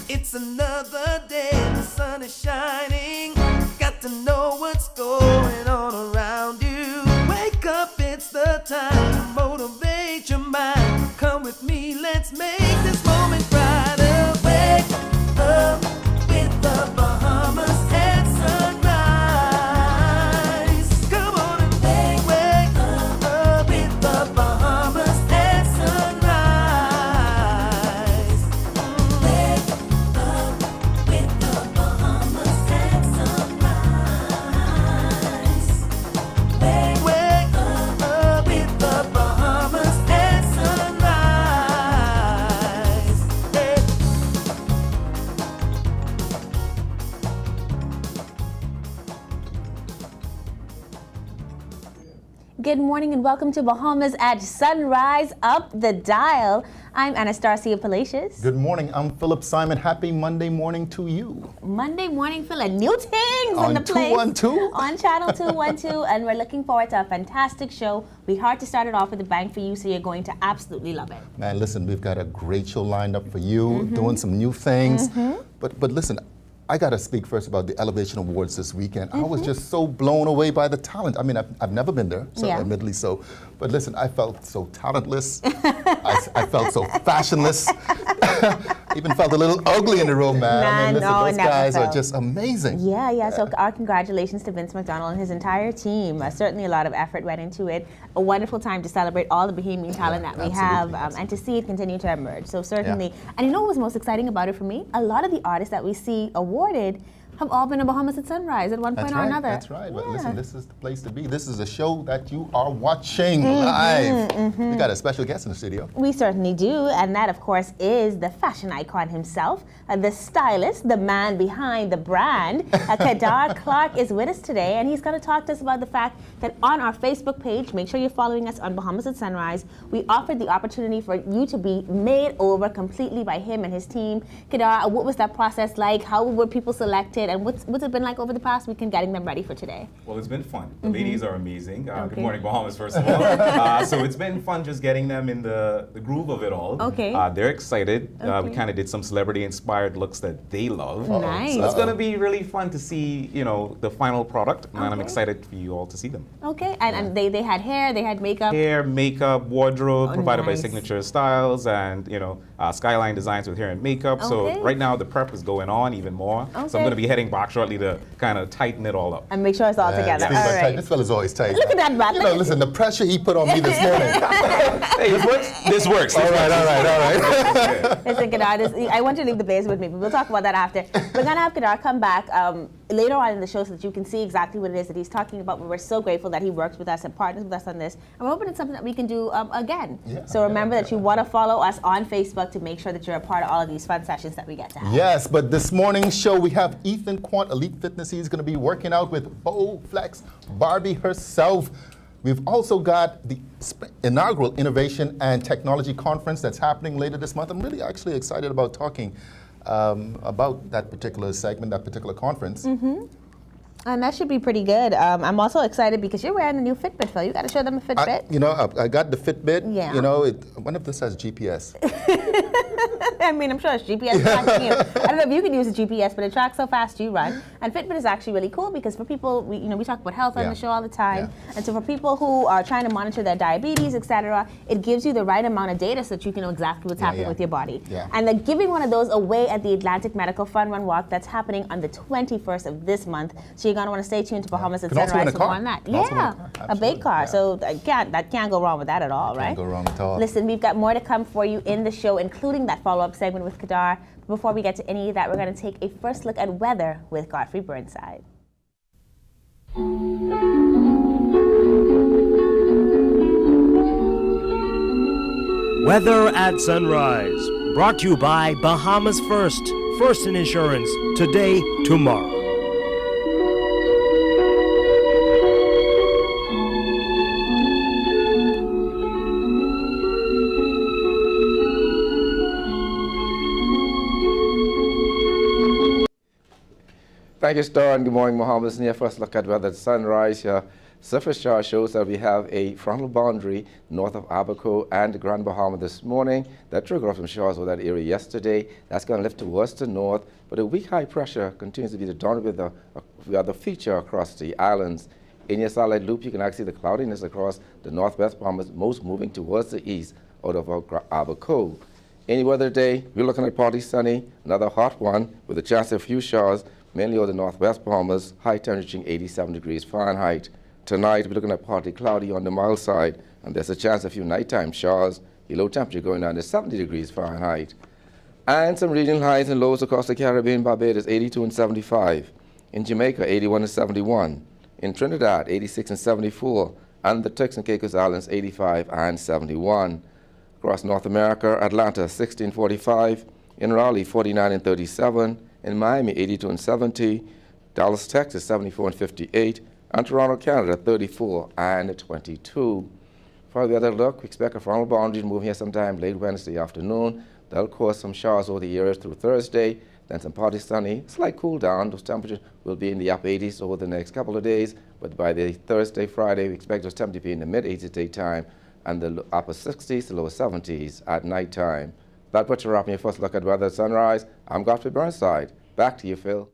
It's another day, the sun is shining. Got to know what's going on around you. Wake up, it's the time to motivate your mind. Come with me, let's make this moment brighter. Wake up with the Bahamas at sunrise. Come on and wake up with the Bahamas at sunrise. Wake up with the Bahamas at sunrise. Wake up with the Bahamas at sunrise. Hey. Good morning and welcome to Bahamas at Sunrise, Up the Dial. I'm Anastasia Palacios. Good morning, I'm Philip Simon. Happy Monday morning to you. Monday morning, Phil, and new things On in the place. 212? On channel 212, and we're looking forward to a fantastic show. We hard to start it off with a bang for you, so you're going to absolutely love it. Man, listen, we've got a great show lined up for you, doing some new things. But listen, I got to speak first about the Elevation Awards this weekend. I was just so blown away by the talent. I mean, I've never been there, so Yeah. admittedly so. But listen, I felt so talentless. I felt so fashionless. Even felt a little ugly in the room, man. I mean, listen, no, it those never guys are felt. just amazing. Yeah. So our congratulations to Vince McDonald and his entire team. Certainly a lot of effort went into it. A wonderful time to celebrate all the Bahamian talent that we have, and to see it continue to emerge. So certainly, and you know what was most exciting about it for me? A lot of the artists that we see awarded have all been in Bahamas at Sunrise at one point or another. That's right. But listen, this is the place to be. This is a show that you are watching live. We got a special guest in the studio. We certainly do, and that, of course, is the fashion icon himself, the stylist, the man behind the brand. Kadar Clark is with us today, and he's going to talk to us about the fact that on our Facebook page, make sure you're following us on Bahamas at Sunrise, we offered the opportunity for you to be made over completely by him and his team. Kadar, what was that process like? How were people selected, and what's it been like over the past week in getting them ready for today? Well, it's been fun. The ladies are amazing. Good morning, Bahamas, first of all. So it's been fun just getting them in the groove of it all. Okay. They're excited. Okay. We kind of did some celebrity-inspired looks that they love. Nice. So it's going to be really fun to see, the final product, and I'm excited for you all to see them. Okay, and they had hair, they had makeup. Hair, makeup, wardrobe, provided by nice. Signature Styles, and Skyline Designs with hair and makeup. Okay. So right now the prep is going on even more. So I'm Okay. going to be heading back shortly to kind of tighten it all up. And make sure it's all together. Speaking All of tight, right. this fella's always tight. Look at that, man. Listen, the pressure he put on me this morning. Hey, this works. This works. All right. Listen, Kadar, I want you to leave the blaze with me, but we'll talk about that after. We're going to have Kadar come back later on in the show so that you can see exactly what it is that he's talking about. But we're so grateful that he works with us and partners with us on this. And we're hoping it's something that we can do again. So remember that you want to follow us on Facebook to make sure that you're a part of all of these fun sessions that we get to have. Yes, but this morning's show, we have Ethan Quant, Elite Fitness. He's going to be working out with Bowflex Barbie herself. We've also got the inaugural Innovation and Technology Conference that's happening later this month. I'm really actually excited about talking about that particular segment, that particular conference. And that should be pretty good. I'm also excited because you're wearing the new Fitbit, Phil. You got to show them a Fitbit. I got the Fitbit. Yeah. I wonder if this has GPS. I mean, I'm sure it's GPS tracking you. I don't know if you can use a GPS, but it tracks how fast you run. And Fitbit is actually really cool because for people, we talk about health on the show all the time. And so for people who are trying to monitor their diabetes, etc., it gives you the right amount of data so that you can know exactly what's happening with your body. Yeah. And they're giving one of those away at the Atlantic Medical Fun Run Walk that's happening on the 21st of this month. So you're going to want to stay tuned to Bahamas at Can also win Sunrise a for more car. on that. Can also win a car. A big Absolutely. car. Yeah. So that can't go wrong with that at all, right? Can't go wrong at all. Listen, we've got more to come for you in the show, including that follow-up segment with Kadar. Before we get to any of that, we're going to take a first look at weather with Godfrey Burnside. Weather at Sunrise, brought to you by Bahamas First in Insurance, today, tomorrow. Thank you, Star, and good morning, Bahamas. And here, first look at weather at Sunrise here. Surface chart shows that we have a frontal boundary north of Abaco and Grand Bahama this morning. That triggered off some showers over that area yesterday. That's going to lift towards the north, but a weak high pressure continues to be the dominant the feature across the islands. In your satellite loop, you can actually see the cloudiness across the northwest Bahamas, most moving towards the east out of Abaco. Any weather day, we're looking at partly sunny, another hot one with a chance of a few showers, mainly over the northwest Bahamas, high temperature 87 degrees Fahrenheit. Tonight, we're looking at partly cloudy on the mild side, and there's a chance of a few nighttime showers, the low temperature going down to 70 degrees Fahrenheit. And some regional highs and lows across the Caribbean, Barbados, 82 and 75. In Jamaica, 81 and 71. In Trinidad, 86 and 74. And the Turks and Caicos Islands, 85 and 71. Across North America, Atlanta, 60 and 45. In Raleigh, 49 and 37. In Miami, 82 and 70. Dallas, Texas, 74 and 58. And Toronto, Canada, 34 and 22. For the other look, we expect a frontal boundary to move here sometime late Wednesday afternoon. That'll cause some showers over the areas through Thursday, then some partly sunny, slight cool down. Those temperatures will be in the upper 80s over the next couple of days, but by the Thursday, Friday, we expect those temperatures to be in the mid-80s at daytime and the upper 60s to lower 70s at nighttime. That puts you wrapping your first look at weather at sunrise. I'm Godfrey Burnside. Back to you, Phil.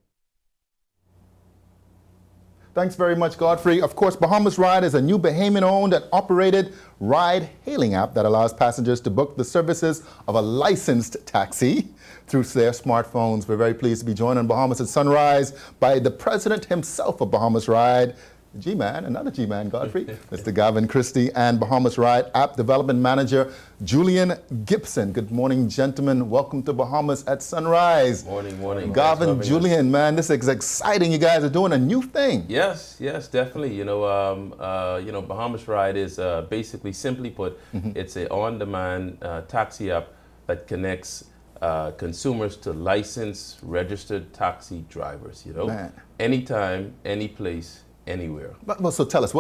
Thanks very much, Godfrey. Of course, Bahamas Ride is a new Bahamian-owned and operated ride-hailing app that allows passengers to book the services of a licensed taxi through their smartphones. We're very pleased to be joined on Bahamas at Sunrise by the president himself of Bahamas Ride, G-Man, another G-Man, Godfrey, Mr. Gavin Christie, and Bahamas Ride App Development Manager, Julian Gibson. Good morning, gentlemen. Welcome to Bahamas at Sunrise. Morning. Gavin, Julian, man, this is exciting. You guys are doing a new thing. Yes, definitely. Bahamas Ride is basically, simply put, it's an on-demand taxi app that connects consumers to licensed, registered taxi drivers. Man. Anytime, any place, anywhere. Well, so tell us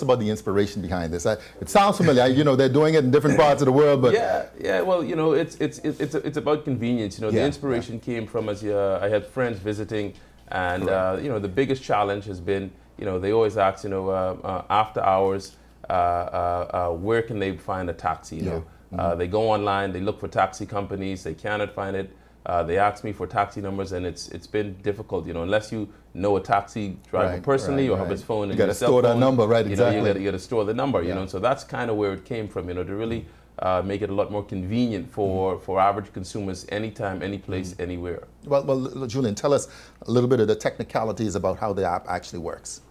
about the inspiration behind this. It sounds familiar. They're doing it in different parts of the world, but yeah. Well, it's about convenience. The inspiration came from I had friends visiting, and the biggest challenge has been they always ask after hours where can they find a taxi? They go online, they look for taxi companies, they cannot find it. They ask me for taxi numbers, and it's been difficult, unless you know a taxi driver personally or have his phone. You got to store that number, right? Exactly. You got to store the number, and so that's kind of where it came from, to really make it a lot more convenient for average consumers, anytime, any place, anywhere. Well, Julian, tell us a little bit of the technicalities about how the app actually works.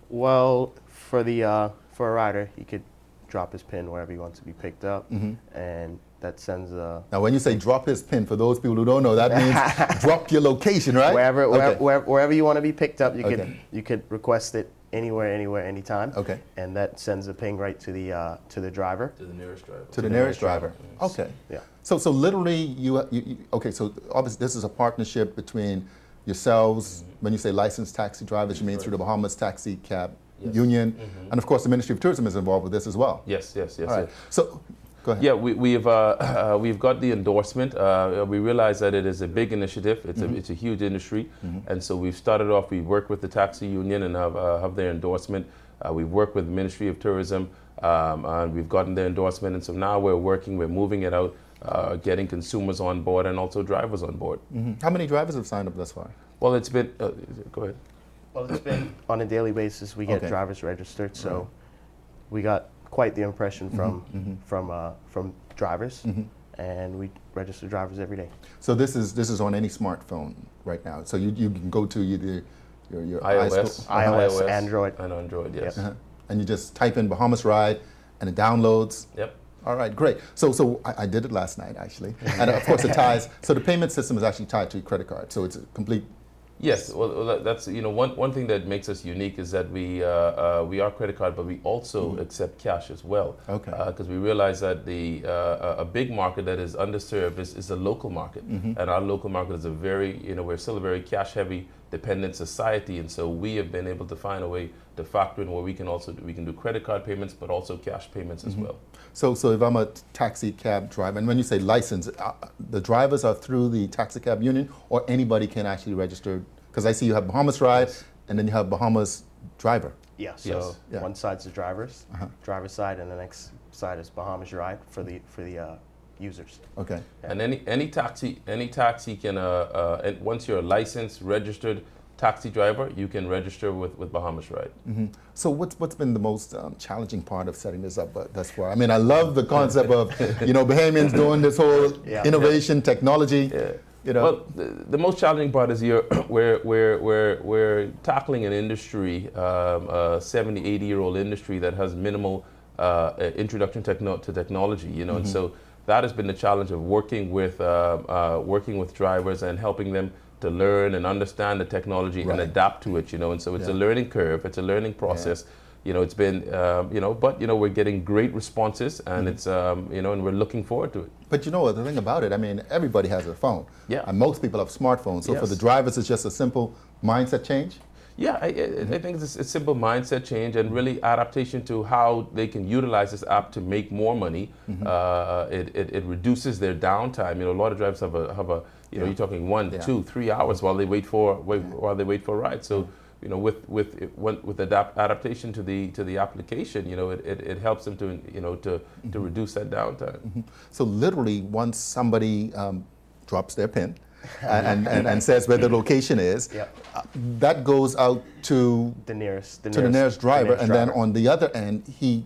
Well, for a rider, he could drop his PIN wherever he wants to be picked up, and that sends a... Now, when you say drop his PIN, for those people who don't know, that means drop your location, right? Wherever you want to be picked up, you could request it anywhere, anytime. Okay. And that sends a ping right to the driver. To the nearest driver. To the nearest driver. Okay. Yeah. So literally, okay, so obviously this is a partnership between yourselves, when you say licensed taxi drivers, you mean through the Bahamas Taxi Cab Union, and of course the Ministry of Tourism is involved with this as well. Yes. All right. So, go ahead. Yeah, we've got the endorsement. We realize that it is a big initiative. It's a huge industry, and so we've started off. We work with the taxi union and have their endorsement. We've worked with the Ministry of Tourism, and we've gotten their endorsement. And so now we're moving it out, getting consumers on board and also drivers on board. How many drivers have signed up thus far? Well, it's been. Go ahead. Well, it's been on a daily basis. We get drivers registered, so we got quite the impression from drivers, and we register drivers every day. So this is on any smartphone right now. So you can go to either your iOS, Android, and Android, yes. And you just type in Bahamas Ride, and it downloads. Yep. All right, great. So I did it last night actually, and of course it ties. So the payment system is actually tied to your credit card. So it's a complete. Yes, well, that's one thing that makes us unique is that we are credit card, but we also accept cash as well. Okay. Because we realize that a big market that is underserved is the local market, and our local market is we're still a very cash-heavy, dependent society, and so we have been able to find a way to factor in where we can do credit card payments, but also cash payments as well. So if I'm a taxi cab driver, and when you say license, the drivers are through the taxi cab union, or anybody can actually register? Because I see you have Bahamas Ride. and then you have Bahamas driver. Yeah, so Yes. Yeah. one side's the driver's side, and the next side is Bahamas Ride for the users. Okay. And any taxi can and once you're a licensed, registered taxi driver, you can register with Bahamas Ride. So what's been the most challenging part of setting this up thus far? I mean, I love the concept of Bahamians doing this whole innovation, technology. Yeah. Well, the most challenging part is we're tackling an industry, a 70, 80-year-old industry that has minimal introduction to technology, and so that has been the challenge of working with drivers and helping them to learn and understand the technology and adapt to it, and so it's a learning curve, it's a learning process. It's been, but we're getting great responses, and it's, and we're looking forward to it. But the thing about it, I mean, everybody has a phone. Yeah. And most people have smartphones. So for the Yes. drivers, it's just a simple mindset change. Yeah, I think it's a simple mindset change and really adaptation to how they can utilize this app to make more money. It reduces their downtime. A lot of drivers have a you're talking 1, 2, 3 hours while they wait for a ride. So with adaptation to the application, it helps them to reduce that downtime. So literally, once somebody drops their PIN and says where the location is, that goes out to The nearest driver, and then on the other end, he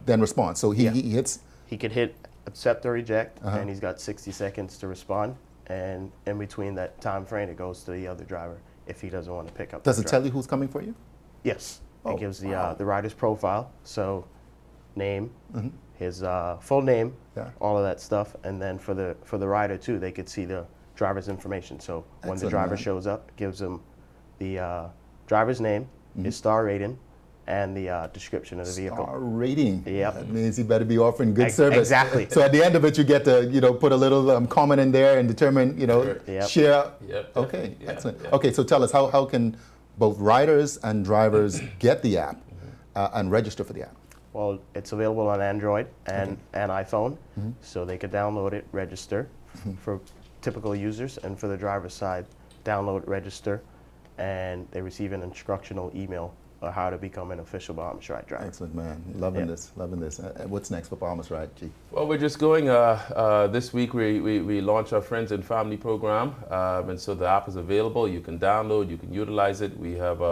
then responds. So he hits. He could hit accept or reject, and he's got 60 seconds to respond. And in between that time frame, it goes to the other driver if he doesn't want to pick up. Does it tell you who's coming for you? Yes. Oh, it gives the rider's profile, so name, his full name, all of that stuff, and then for the rider too, they could see the driver's information. So when the Excellent, driver man. shows up, it gives them the driver's name, his star rating, and the description of the vehicle. Star rating. Yep. That means he better be offering good service. Exactly. So at the end of it, you get to put a little comment in there and determine Yep. share. Yep. Okay. Yeah. Excellent. Yeah. Okay. So tell us how can both riders and drivers get the app and register for the app? Well, it's available on Android and iPhone, so they could download it, register for typical users, and for the driver's side, download, register, and they receive an instructional email on how to become an official Bahamas Ride driver. Excellent, man. Loving this. What's next for Bahamas Ride, G? Well, we're just going, this week we launched our Friends and Family program, and so the app is available. You can download, you can utilize it. We have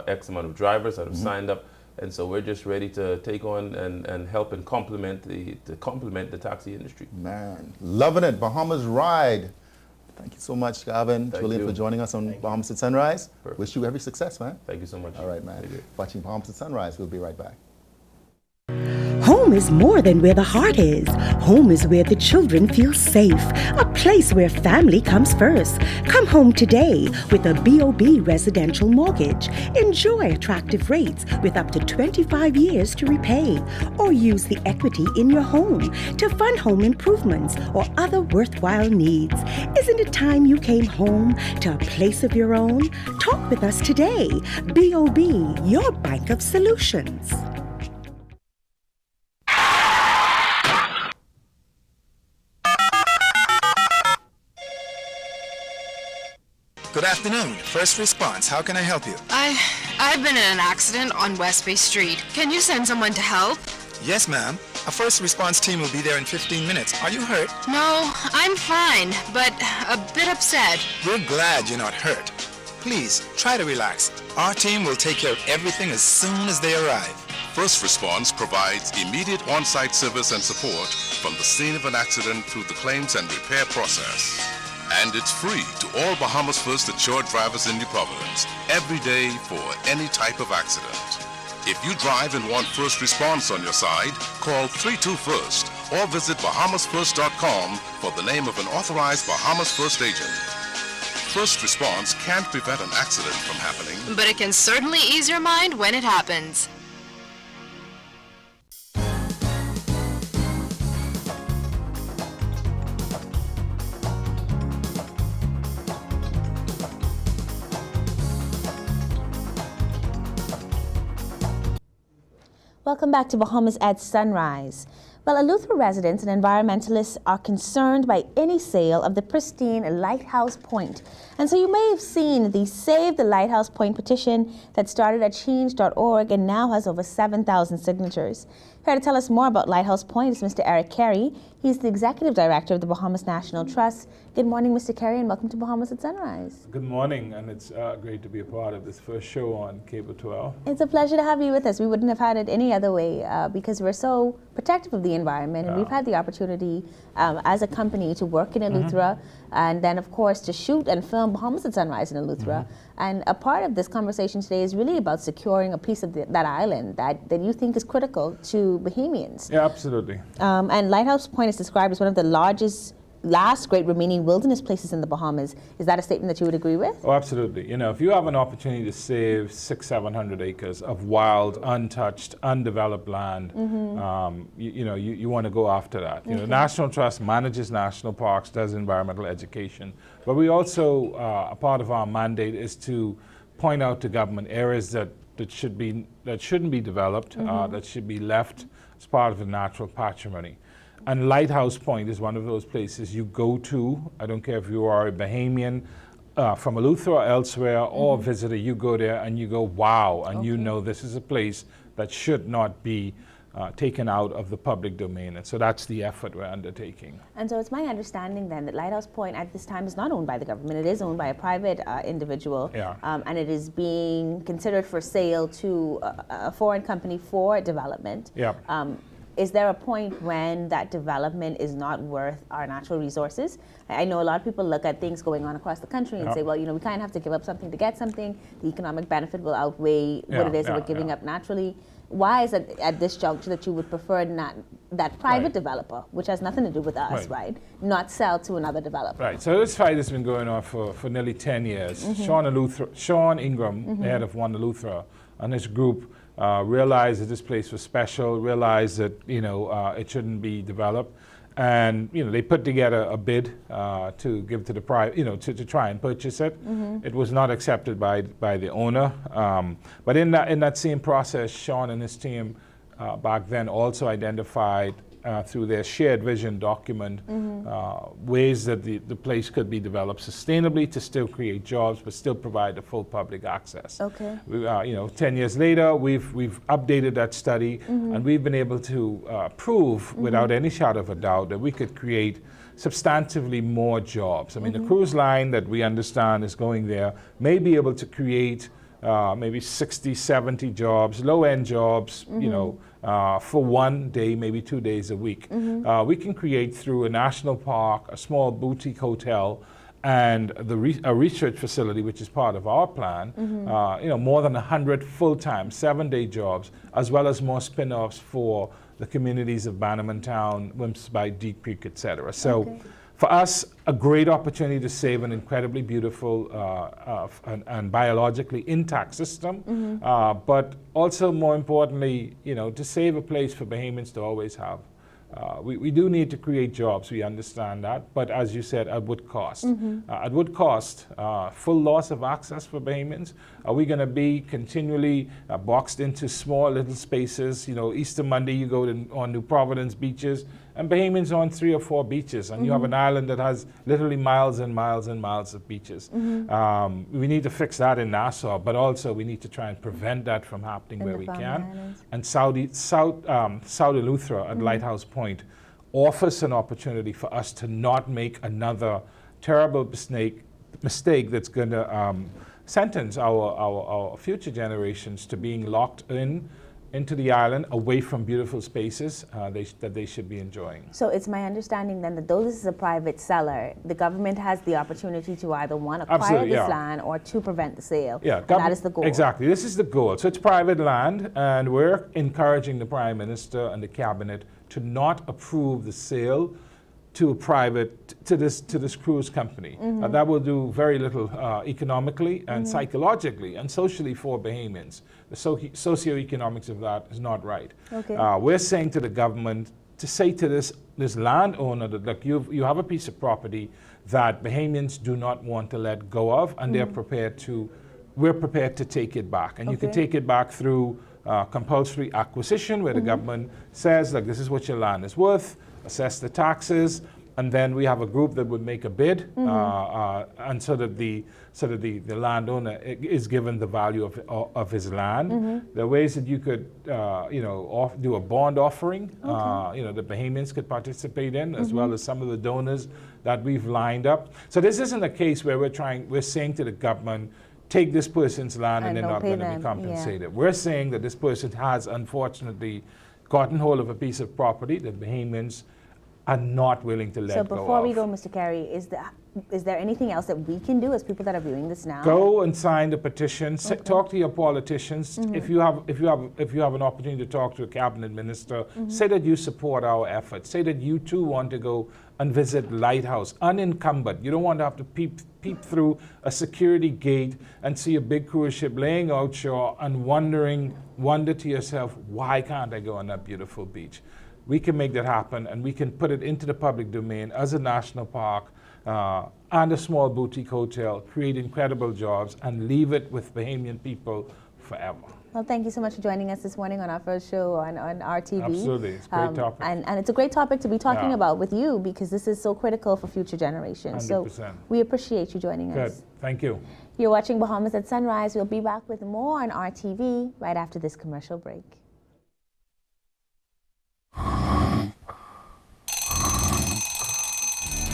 X amount of drivers that have signed up, and so we're just ready to take on and help and complement the taxi industry. Man, loving it. Bahamas Ride. Thank you so much, Gavin, Julian, you. for joining us on Bahamas at Sunrise. Perfect. Wish you every success, man. Thank you so much. All right, man. Thank you. Watching Bahamas at Sunrise. We'll be right back. Home is more than where the heart is. Home is where the children feel safe. A place where family comes first. Come home today with a BOB residential mortgage. Enjoy attractive rates with up to 25 years to repay. Or use the equity in your home to fund home improvements or other worthwhile needs. Isn't it time you came home to a place of your own? Talk with us today. BOB, your bank of solutions. Good afternoon. First response. How can I help you? I've been in an accident on West Bay Street. Can you send someone to help? Yes, ma'am. A first response team will be there in 15 minutes. Are you hurt? No, I'm fine, but a bit upset. We're glad you're not hurt. Please, try to relax. Our team will take care of everything as soon as they arrive. First Response provides immediate on-site service and support from the scene of an accident through the claims and repair process. And it's free to all Bahamas First insured drivers in New Providence, every day for any type of accident. If you drive and want First Response on your side, call 321-FIRST or visit bahamasfirst.com for the name of an authorized Bahamas First agent. First Response can't prevent an accident from happening, But it can certainly ease your mind when it happens. Welcome back to Bahamas at Sunrise. Well, Eleuthera residents and environmentalists are concerned by any sale of the pristine Lighthouse Point. And so you may have seen the Save the Lighthouse Point petition that started at change.org and now has over 7,000 signatures. Here to tell us more about Lighthouse Point is Mr. Eric Carey. He's the Executive Director of the Bahamas National Trust. Good morning, Mr. Carey, and welcome to Bahamas at Sunrise. Good morning, and it's great to be a part of this first show on Cable 12. It's a pleasure to have you with us. We wouldn't have had it any other way because we're so protective of the environment, and we've had the opportunity as a company to work in Eleuthera, and then, of course, to shoot and film Bahamas at Sunrise in Eleuthera. And a part of this conversation today is really about securing a piece of that island that you think is critical to Bahamians. Yeah, absolutely. And Lighthouse Point is described as one of the last great remaining wilderness places in the Bahamas. Is that a statement that you would agree with? Oh, absolutely. You know, if you have an opportunity to save 600-700 acres of wild, untouched, undeveloped land, you want to go after that. You know, National Trust manages national parks, does environmental education, but we also, a part of our mandate is to point out to government areas that shouldn't be developed, that should be left as part of the natural patrimony. And Lighthouse Point is one of those places you go to. I don't care if you are a Bahamian from Eleuthera or elsewhere, or a visitor, you go there and you go, wow, and you know this is a place that should not be taken out of the public domain. And so that's the effort we're undertaking. And so it's my understanding then that Lighthouse Point at this time is not owned by the government. It is owned by a private individual. And it is being considered for sale to a foreign company for development. Is there a point when that development is not worth our natural resources? I know a lot of people look at things going on across the country and say, well, you know, we kind of have to give up something to get something. The economic benefit will outweigh what it is that we're giving up naturally. Why is it at this juncture that you would prefer that private developer, which has nothing to do with us, not sell to another developer? Right. So this fight has been going on for nearly 10 years. Sean Ingram, the head of One Eleuthera, and his group realized that this place was special, realized that it shouldn't be developed, and they put together a bid to give to the private, to try and purchase it. It was not accepted by the owner, but in that same process, Sean and his team back then also identified through their shared vision document ways that the place could be developed sustainably to still create jobs but still provide the full public access. 10 years later, we've updated that study, and we've been able to prove without any shadow of a doubt that we could create substantively more jobs. I mean, the cruise line that we understand is going there may be able to create maybe 60, 70 jobs, low-end jobs, for one day, maybe 2 days a week. We can create through a national park, a small boutique hotel, and a research facility, which is part of our plan, more than 100 full-time, 7-day jobs, as well as more spin-offs for the communities of Bannerman Town, Wimps by Deep Creek, etc. So for us, a great opportunity to save an incredibly beautiful and biologically intact system, but also more importantly, to save a place for Bahamians to always have. We do need to create jobs, we understand that, but as you said, at what cost? At what cost? Full loss of access for Bahamians? Are we going to be continually boxed into small little spaces? Easter Monday you go on New Providence beaches, and Bahamians are on 3 or 4 beaches, and you have an island that has literally miles and miles and miles of beaches. We need to fix that in Nassau, but also we need to try and prevent that from happening where we can. And South Eleuthera at Lighthouse Point offers an opportunity for us to not make another terrible mistake that's going to sentence our future generations to being locked into the island, away from beautiful spaces that they should be enjoying. So it's my understanding then that though this is a private seller, the government has the opportunity to either acquire this land or to prevent the sale. That is the goal. Exactly, this is the goal. So it's private land, and we're encouraging the Prime Minister and the Cabinet to not approve the sale to this cruise company. That will do very little economically and psychologically and socially for Bahamians. The socioeconomics of that is not right. We're saying to the government to say to this landowner that, look, you have a piece of property that Bahamians do not want to let go of, and we're prepared to take it back. And you can take it back through compulsory acquisition, where the government says, like, this is what your land is worth, assess the taxes, and then we have a group that would make a bid, and so that the landowner is given the value of his land. There are ways that you could, do a bond offering. The Bahamians could participate in, as well as some of the donors that we've lined up. So this isn't a case where we're saying to the government, take this person's land and they're not going to be compensated. We're saying that this person has unfortunately gotten hold of a piece of property that Bahamians are not willing to let go of. So before we go, Mr. Carey, is there anything else that we can do as people that are viewing this now? Go and sign the petition. Talk to your politicians. If you have an opportunity to talk to a cabinet minister, say that you support our efforts. Say that you too want to go and visit Lighthouse unencumbered. You don't want to have to peep through a security gate and see a big cruise ship laying out shore and wonder to yourself, why can't I go on that beautiful beach? We can make that happen, and we can put it into the public domain as a national park and a small boutique hotel, create incredible jobs, and leave it with Bahamian people forever. Well, thank you so much for joining us this morning on our first show on RTV. Absolutely, it's a great topic. And it's a great topic to be talking about with you, because this is so critical for future generations. 100%. So we appreciate you joining us. Good, thank you. You're watching Bahamas at Sunrise. We'll be back with more on RTV right after this commercial break.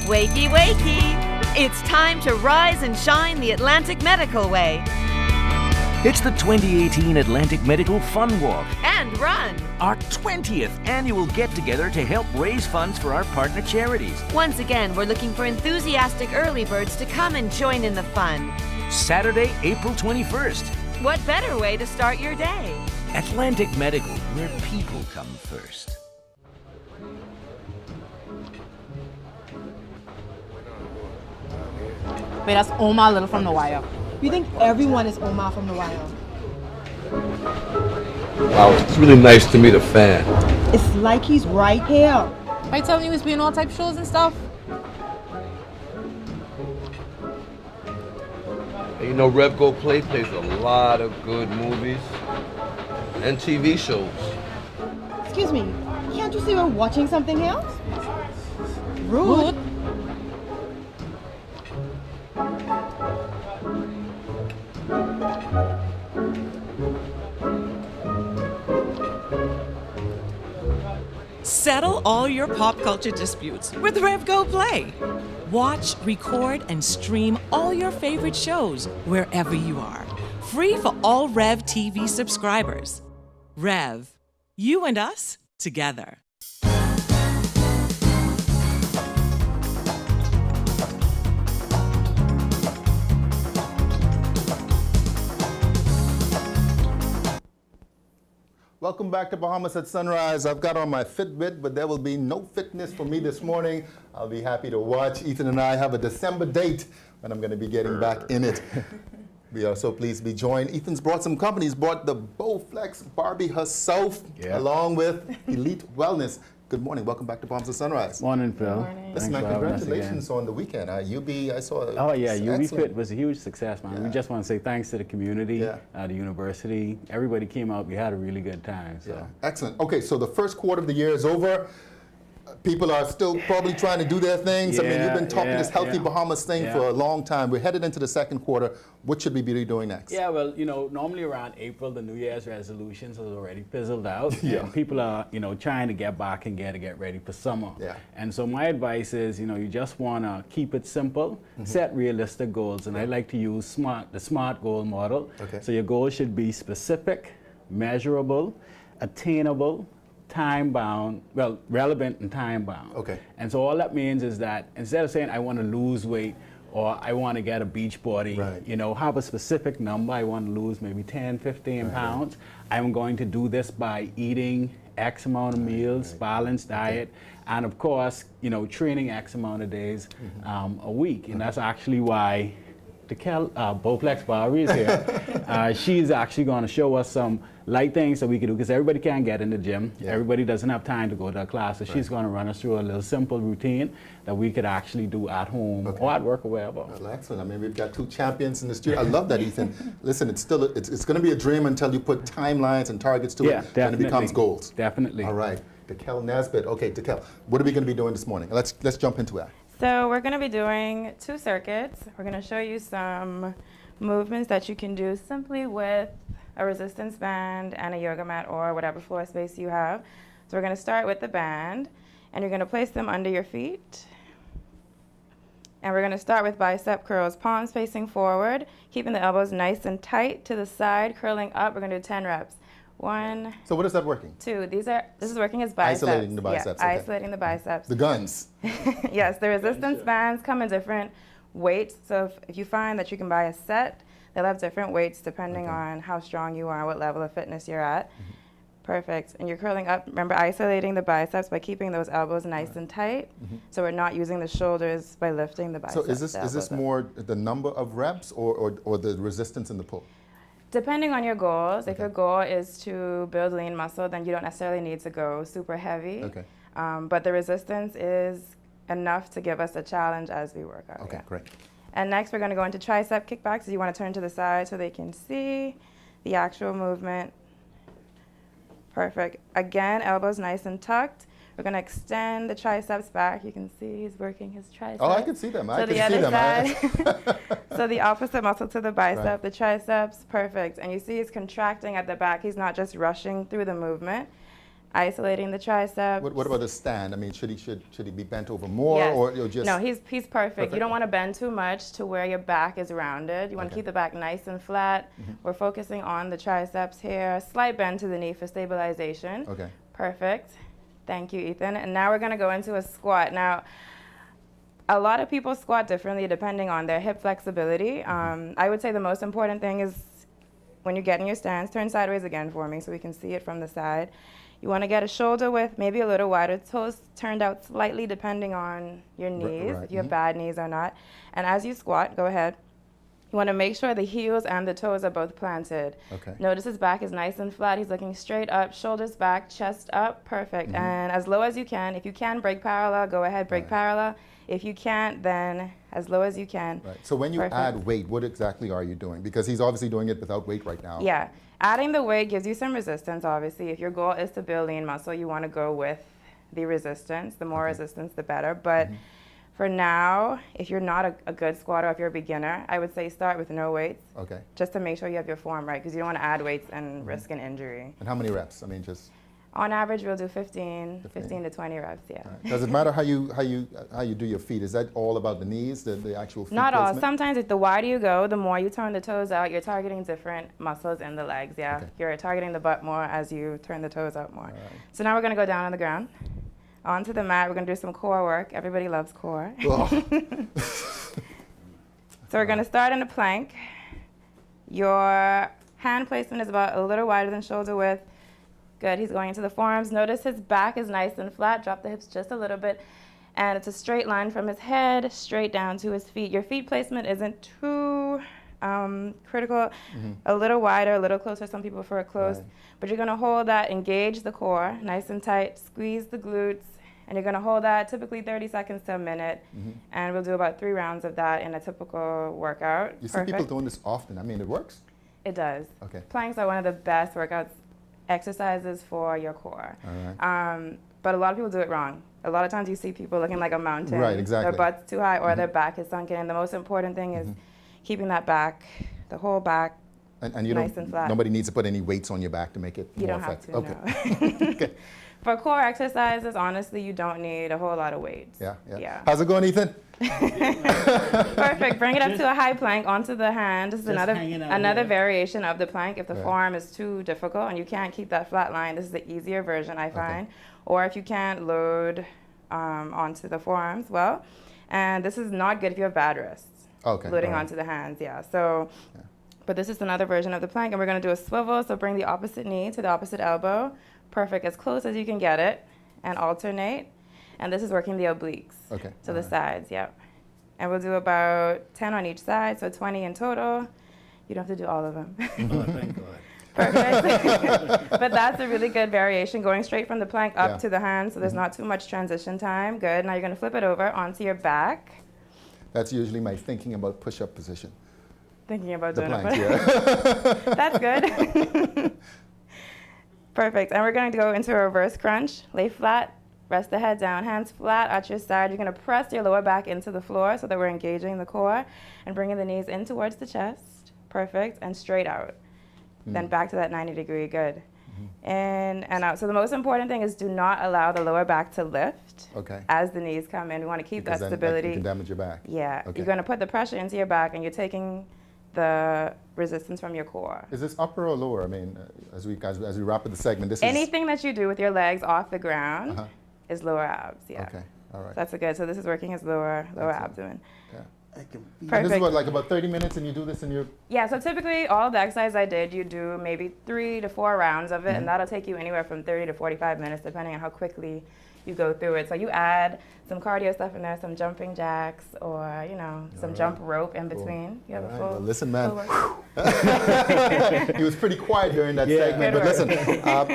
Wakey, wakey! It's time to rise and shine the Atlantic Medical way. It's the 2018 Atlantic Medical Fun Walk And run! our 20th annual get-together to help raise funds for our partner charities. Once again, we're looking for enthusiastic early birds to come and join in the fun. Saturday, April 21st. What better way to start your day? Atlantic Medical, where people come first. Wait, that's Omar Little from The Wire. You think everyone is Omar from The Wire? Wow, it's really nice to meet a fan. It's like he's right here. Am I telling you he's been in all type of shows and stuff? And you know, Rev Go Play plays a lot of good movies and TV shows. Excuse me, can't you see we're watching something else? Rude. Settle all your pop culture disputes with Rev Go Play. Watch, record, and stream all your favorite shows wherever you are. Free for all Rev TV subscribers. Rev, you and us together. Welcome back to Bahamas at Sunrise. I've got on my Fitbit, but there will be no fitness for me this morning. I'll be happy to watch. Ethan and I have a December date when I'm going to be getting back in it. We are so pleased to be joined. Ethan's brought some company. He's brought the Bowflex Barbie herself, along with Elite Wellness. Good morning. Welcome back to Bahamas at Sunrise. Morning, Phil. Morning. Listen, man, congratulations on the weekend. UB, I saw. Oh yeah, UB excellent. Fit was a huge success, man. We just want to say thanks to the community, the university. Everybody came out. We had a really good time. So Excellent. Okay, so the first quarter of the year is over. People are still probably trying to do their things. I mean, you've been talking this Healthy Bahamas thing for a long time. We're headed into the second quarter. What should we be doing next? Yeah, well, you know, normally around April, the New Year's resolutions has already fizzled out. And people are, you know, trying to get back and get ready for summer. And so my advice is, you know, you just want to keep it simple, set realistic goals. And I like to use the SMART goal model. So your goals should be specific, measurable, attainable, time-bound, well, relevant and time-bound. And so all that means is that instead of saying I want to lose weight or I want to get a beach body, you know, have a specific number. I want to lose maybe 10, 15 pounds. I'm going to do this by eating X amount of meals, balanced diet, and of course, you know, training X amount of days a week. And that's actually why the Bowflex Barbie is here. She's actually going to show us some light things that we can do, because everybody can't get in the gym. Everybody doesn't have time to go to a class, so she's going to run us through a little simple routine that we could actually do at home or at work or wherever. Well, excellent. I mean, we've got two champions in the studio. I love that, Ethan. Listen, it's still it's going to be a dream until you put timelines and targets to it, and it becomes goals. Definitely. All right. Dekel Nesbitt. Okay, Dekel, what are we going to be doing this morning? Let's jump into that. So we're going to be doing 2 circuits. We're going to show you some movements that you can do simply with a resistance band and a yoga mat or whatever floor space you have. So we're going to start with the band, and you're going to place them under your feet. And we're going to start with bicep curls, palms facing forward, keeping the elbows nice and tight to the side, curling up. We're going to do 10 reps. 1. So what is that working? 2. This is working as biceps. Isolating the biceps. Yeah, okay. isolating the biceps. The guns. Yes, the resistance bands come in different weights. So if you find that you can buy a set, they'll have different weights depending on how strong you are, what level of fitness you're at. Perfect. And you're curling up. Remember, isolating the biceps by keeping those elbows nice and tight. So we're not using the shoulders by lifting the biceps. So is this more the number of reps or the resistance in the pull? Depending on your goals. If your goal is to build lean muscle, then you don't necessarily need to go super heavy. Okay. But the resistance is enough to give us a challenge as we work out. Okay, great. And next we're going to go into tricep kickbacks. So you want to turn to the side so they can see the actual movement. Perfect. Again, elbows nice and tucked. We're going to extend the triceps back. You can see he's working his triceps. Oh, I can see them. I can see them. Side. So the opposite muscle to the bicep, Right. the triceps, perfect. And you see he's contracting at the back. He's not just rushing through the movement. Isolating the triceps. What about the stand? I mean, should he be bent over more Yes. or just? No, he's perfect. You don't want to bend too much to where your back is rounded. You want to keep the back nice and flat. We're focusing on the triceps here. Slight bend to the knee for stabilization. Okay. Perfect. Thank you, Ethan. And now we're going to go into a squat. Now, a lot of people squat differently depending on their hip flexibility. I would say the most important thing is when you get in your stance, turn sideways again for me so we can see it from the side. You want to get a shoulder width, maybe a little wider, toes turned out slightly depending on your knees, if you have bad knees or not. And as you squat, go ahead. You want to make sure the heels and the toes are both planted. Okay. Notice his back is nice and flat. He's looking straight up, shoulders back, chest up, perfect. And as low as you can. If you can break parallel, go ahead, break parallel. If you can't, then as low as you can. Right. So when you add weight, what exactly are you doing? Because he's obviously doing it without weight right now. Yeah. Adding the weight gives you some resistance, obviously. If your goal is to build lean muscle, you want to go with the resistance. The more resistance, the better. But for now, if you're not a good squatter, if you're a beginner, I would say start with no weights. Okay. Just to make sure you have your form right, because you don't want to add weights and risk an injury. And how many reps? I mean, just. On average, we'll do 15 to 20 reps, yeah. Right. Does it matter how you do your feet? Is that all about the knees, the actual feet Not all. placement? Sometimes the wider you go, the more you turn the toes out, you're targeting different muscles in the legs, yeah. Okay. You're targeting the butt more as you turn the toes out more. So now we're going to go down on the ground. Onto the mat, we're going to do some core work. Everybody loves core. So we're going to start in a plank. Your hand placement is about a little wider than shoulder width. Good, he's going into the forearms. Notice his back is nice and flat. Drop the hips just a little bit. And it's a straight line from his head straight down to his feet. Your feet placement isn't too critical. A little wider, a little closer. Some people prefer it close. Right. But you're going to hold that, engage the core, nice and tight. Squeeze the glutes. And you're going to hold that typically 30 seconds to a minute. And we'll do about 3 rounds of that in a typical workout. You see people doing this often. I mean, it works? It does. Okay. Planks are one of the best workouts exercises for your core. All right. But a lot of people do it wrong. A lot of times you see people looking like a mountain. Right, exactly. Their butt's too high or their back is sunken. And the most important thing is keeping that back, the whole back, and you nice and flat. Nobody needs to put any weights on your back to make it You more don't effective. have to, no. Okay. For core exercises, honestly, you don't need a whole lot of weights. Yeah. How's it going, Ethan? Perfect. Bring it up to a high plank onto the hand. This is another variation of the plank. If the forearm is too difficult and you can't keep that flat line, this is the easier version, I find. Or if you can't load onto the forearms, well. And this is not good if you have bad wrists. Okay. Loading onto the hands, So, but this is another version of the plank, and we're going to do a swivel. So bring the opposite knee to the opposite elbow. Perfect, as close as you can get it, and alternate. And this is working the obliques to the sides, And we'll do about 10 on each side, so 20 in total. You don't have to do all of them. Oh, thank God. Perfect. But that's a really good variation, going straight from the plank up Yeah. to the hand, so there's not too much transition time. Good. Now you're going to flip it over onto your back. That's usually my thinking about push-up position. Thinking about The doing plank, it. yeah. That's good. Perfect. And we're going to go into a reverse crunch. Lay flat, rest the head down, hands flat at your side. You're going to press your lower back into the floor so that we're engaging the core and bringing the knees in towards the chest. Perfect. And straight out. Then back to that 90-degree. Good. In and out. So the most important thing is do not allow the lower back to lift as the knees come in. We want to keep Because that then stability. you can damage your back. Yeah. Okay. You're going to put the pressure into your back and you're taking the resistance from your core. Is this upper or lower? I mean, as we wrap up the segment, this Anything that you do with your legs off the ground is lower abs. Yeah. Okay. All right. That's a good. So this is working as lower abdomen. Yeah. Perfect. And this is what, like about 30 minutes, and you do this in your. Yeah. So typically, all the exercise I did, you do maybe 3 to 4 rounds of it, and that'll take you anywhere from 30 to 45 minutes, depending on how quickly you go through it. So you add some cardio stuff in there, some jumping jacks, or some jump rope in between. You have a full. Well, listen, man. full He was pretty quiet during that segment, but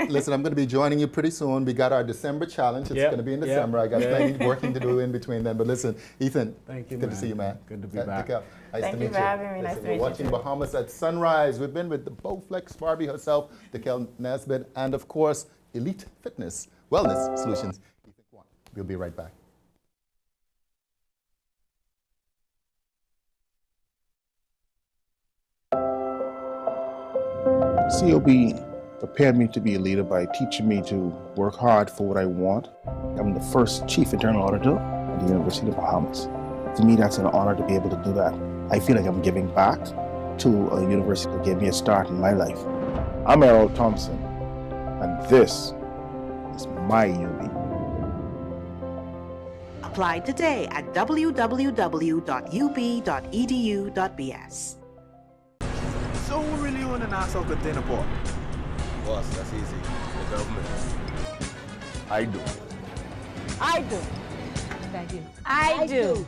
listen, I'm going to be joining you pretty soon. We got our December challenge. It's going to be in December. I got plenty working to do in between then. But listen, Ethan, thank you, good man. to see you, man. Good to be back. Nice Thank to you meet for having me. Nice to meet you, watching too. Bahamas at sunrise. We've been with the Bowflex Barbie herself, Dekel Nesbitt, and of course, Elite Fitness Wellness Solutions. Ethan Kwan. We'll be right back. COB prepared me to be a leader by teaching me to work hard for what I want. I'm the first chief internal auditor at the University of Bahamas. To me, that's an honor to be able to do that. I feel like I'm giving back to a university that gave me a start in my life. I'm Errol Thompson, and this is my UB. Apply today at www.ub.edu.bs. So who really own an Nassau container port? Boss, that's easy. The government. I do. I do. Thank you. I do.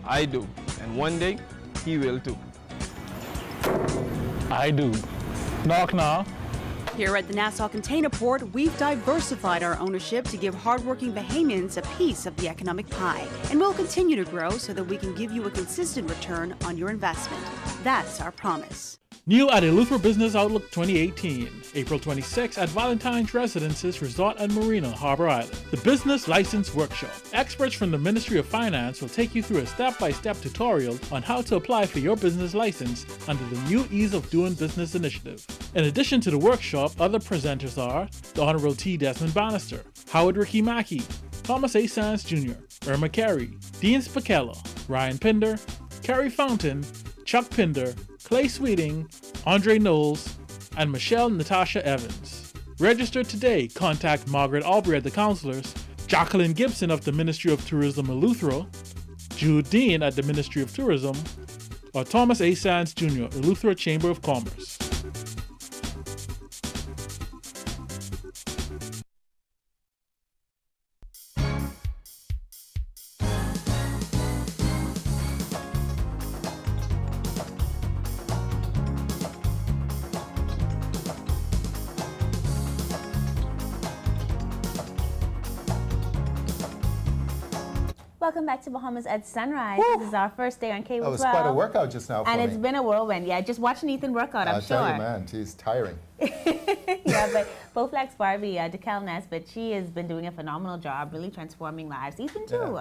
I do. And one day, he will too. I do. Knock knock. Here at the Nassau Container Port, we've diversified our ownership to give hardworking Bahamians a piece of the economic pie. And we'll continue to grow so that we can give you a consistent return on your investment. That's our promise. New at Eleuthera Business Outlook 2018, April 26 at Valentine's Residences Resort and Marina, Harbor Island. The Business License Workshop. Experts from the Ministry of Finance will take you through a step-by-step tutorial on how to apply for your business license under the new Ease of Doing Business initiative. In addition to the workshop, other presenters are the Honorable T. Desmond Bannister, Howard Ricky Mackey, Thomas A. Sands Jr., Irma Carey, Dean Spicella, Ryan Pinder, Kerry Fountain, Chuck Pinder, Clay Sweeting, Andre Knowles, and Michelle Natasha Evans. Register today. Contact Margaret Aubrey at the counselors, Jacqueline Gibson of the Ministry of Tourism Eleuthera, Jude Dean at the Ministry of Tourism, or Thomas A. Sands Jr., Eleuthera Chamber of Commerce. Welcome back to Bahamas at Sunrise. This is our first day on Cable 12. That was quite a workout just now for and me. it's been a whirlwind. Yeah, just watching Ethan work out, I'm sure. I tell you, man, she's tiring. Yeah, but Bowflex Barbie, Dekel Nesbitt, she has been doing a phenomenal job, really transforming lives. Ethan too.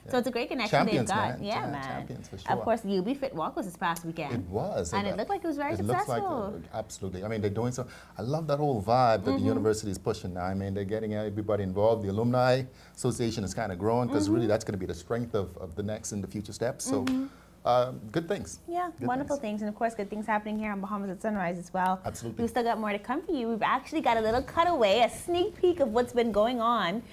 So it's a great connection Champions, they've got. man. Yeah, man. Champions for sure. Of course, the UB Fit Walk was this past weekend. It was. And it looked like it was very successful. Looks like, absolutely. I mean, they're doing so. I love that whole vibe that the university is pushing now. I mean, they're getting everybody involved. The Alumni Association is kind of growing because really that's going to be the strength of the next and the future steps. So good things. Yeah, good wonderful things. And of course, good things happening here on Bahamas at Sunrise as well. Absolutely. We've still got more to come for you. We've actually got a little cutaway, a sneak peek of what's been going on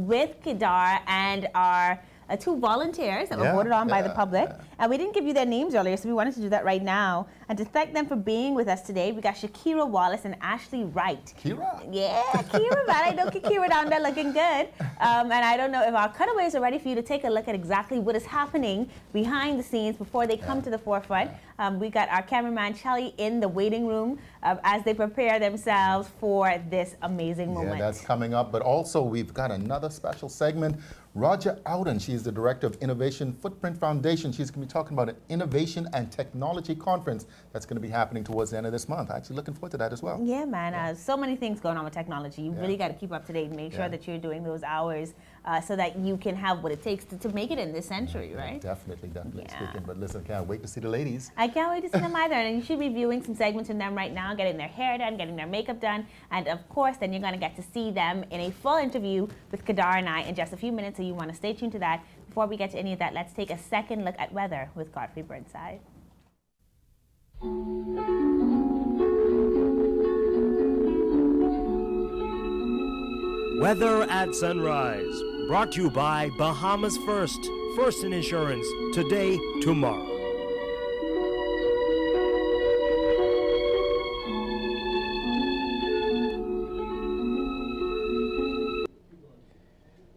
with Kedar and our two volunteers that were voted on by the public. We didn't give you their names earlier, so we wanted to do that right now. And to thank them for being with us today, we got Shakira Wallace and Ashley Wright. Kira? Yeah, Kira, man. I know Kira down there looking good. And I don't know if our cutaways are ready for you to take a look at exactly what is happening behind the scenes before they come to the forefront. We got our cameraman, Shelly, in the waiting room as they prepare themselves for this amazing moment. Yeah, that's coming up. But also, we've got another special segment. Roger Ouden, she's the Director of Innovation Footprint Foundation. She's going to be talking about an innovation and technology conference that's going to be happening towards the end of this month. Actually looking forward to that as well. Yeah, man. So many things going on with technology. You really got to keep up to date and make sure that you're doing those hours so that you can have what it takes to make it in this century, right? Definitely speaking. But listen, can't wait to see the ladies. I can't wait to see them either. And you should be viewing some segments from them right now, getting their hair done, getting their makeup done. And of course, then you're going to get to see them in a full interview with Kadar and I in just a few minutes. So you want to stay tuned to that. Before we get to any of that, let's take a second look at weather with Godfrey Burnside. Weather at sunrise, brought to you by Bahamas First. First in insurance, today, tomorrow.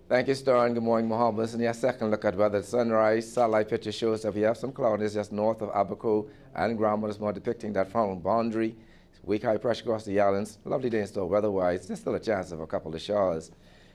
Thank you, Star, and good morning, Bahamas. And your second look at weather at sunrise. Satellite picture shows that we have some cloudiness just north of Abaco and Grandmother's Mount, depicting that frontal boundary. Weak high pressure across the islands. Lovely day in store weather-wise. There's still a chance of a couple of showers.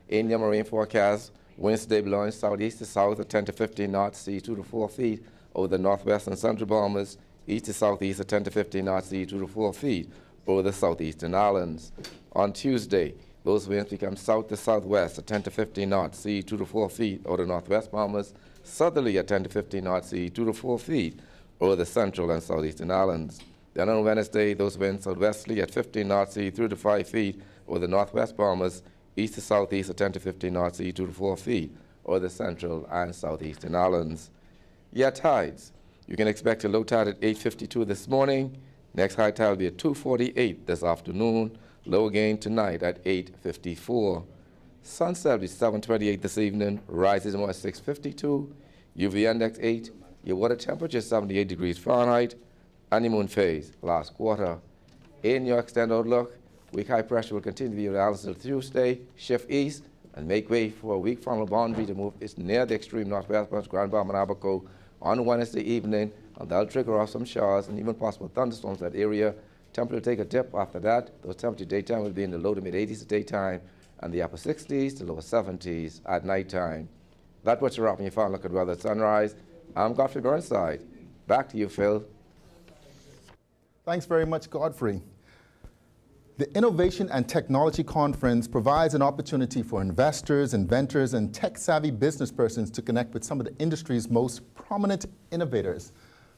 In your marine forecast, winds today blowing southeast to south at 10 to 15 knots, sea 2 to 4 feet over the northwest and central Bahamas. East to southeast at 10 to 15 knots, sea 2 to 4 feet over the southeastern islands. On Tuesday, those winds become south to southwest at 10 to 15 knots, sea 2 to 4 feet over the northwest Bahamas. Southerly at 10 to 15 knots, sea 2 to 4 feet over the central and southeastern islands. Then on Wednesday, those winds southwesterly at 15 knots, sea 3 to 5 feet over the northwest Bahamas. East to southeast at 10 to 15 knots, sea 2 to 4 feet over the central and southeastern islands. Your tides. You can expect a low tide at 8:52 this morning. Next high tide will be at 2:48 this afternoon. Low again tonight at 8:54. Sunset will be 7:28 this evening. Rises more at 6:52. UV index 8. Your water temperature 78 degrees Fahrenheit. Honeymoon phase last quarter. In your extended outlook, weak high pressure will continue to be around until Tuesday. Shift east and make way for a weak frontal boundary to move it's near the extreme northwest branch, Grand Bahama and Abaco on Wednesday evening, and that'll trigger off some showers and even possible thunderstorms in that area. Temperature will take a dip after that. Those temperatures daytime will be in the low to mid 80s at daytime and the upper 60s to lower 70s at nighttime. That puts you up when you finally look at weather at sunrise. I'm Godfrey Burnside. Back to you, Phil. Thanks very much, Godfrey. The Innovation and Technology Conference provides an opportunity for investors, inventors, and tech-savvy business persons to connect with some of the industry's most prominent innovators.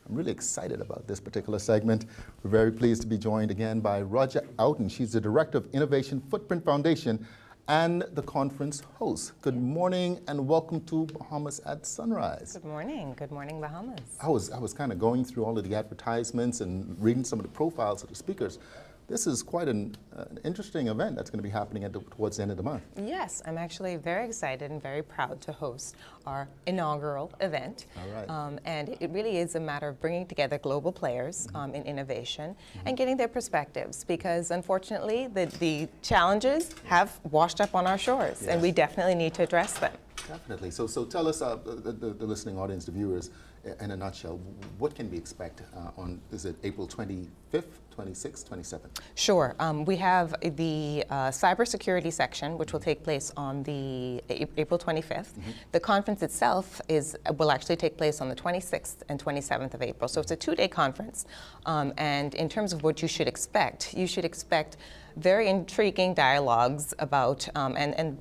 I'm really excited about this particular segment. We're very pleased to be joined again by Roger Ouden. She's the Director of Innovation Footprint Foundation and the conference host. Good morning and welcome to Bahamas at Sunrise. Good morning. Good morning, Bahamas. I was kind of going through all of the advertisements and reading some of the profiles of the speakers. This is quite an interesting event that's going to be happening towards the end of the month. Yes, I'm actually very excited and very proud to host our inaugural event. All right. And it really is a matter of bringing together global players in innovation and getting their perspectives, because unfortunately the challenges have washed up on our shores, and we definitely need to address them. Definitely. So tell us, the listening audience, the viewers, in a nutshell, what can we expect on, is it April 25th, 26th, 27th? Sure. We have the cybersecurity section, which will take place on the April 25th. The conference itself will actually take place on the 26th and 27th of April. So it's a 2-day conference. And in terms of what you should expect very intriguing dialogues about and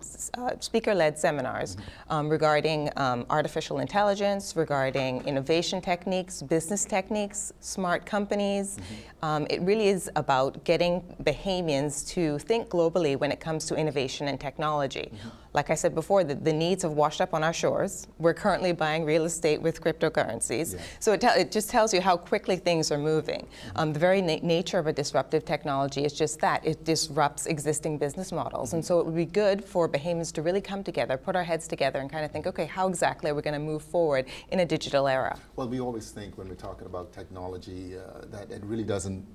speaker-led seminars regarding artificial intelligence, regarding innovation techniques, business techniques, smart companies. It really is about getting Bahamians to think globally when it comes to innovation and technology. Like I said before, the needs have washed up on our shores. We're currently buying real estate with cryptocurrencies. So it just tells you how quickly things are moving. The very nature of a disruptive technology is just that. It disrupts existing business models. And so it would be good for Bahamians to really come together, put our heads together, and kind of think, okay, how exactly are we going to move forward in a digital era? Well, we always think when we're talking about technology that it really doesn't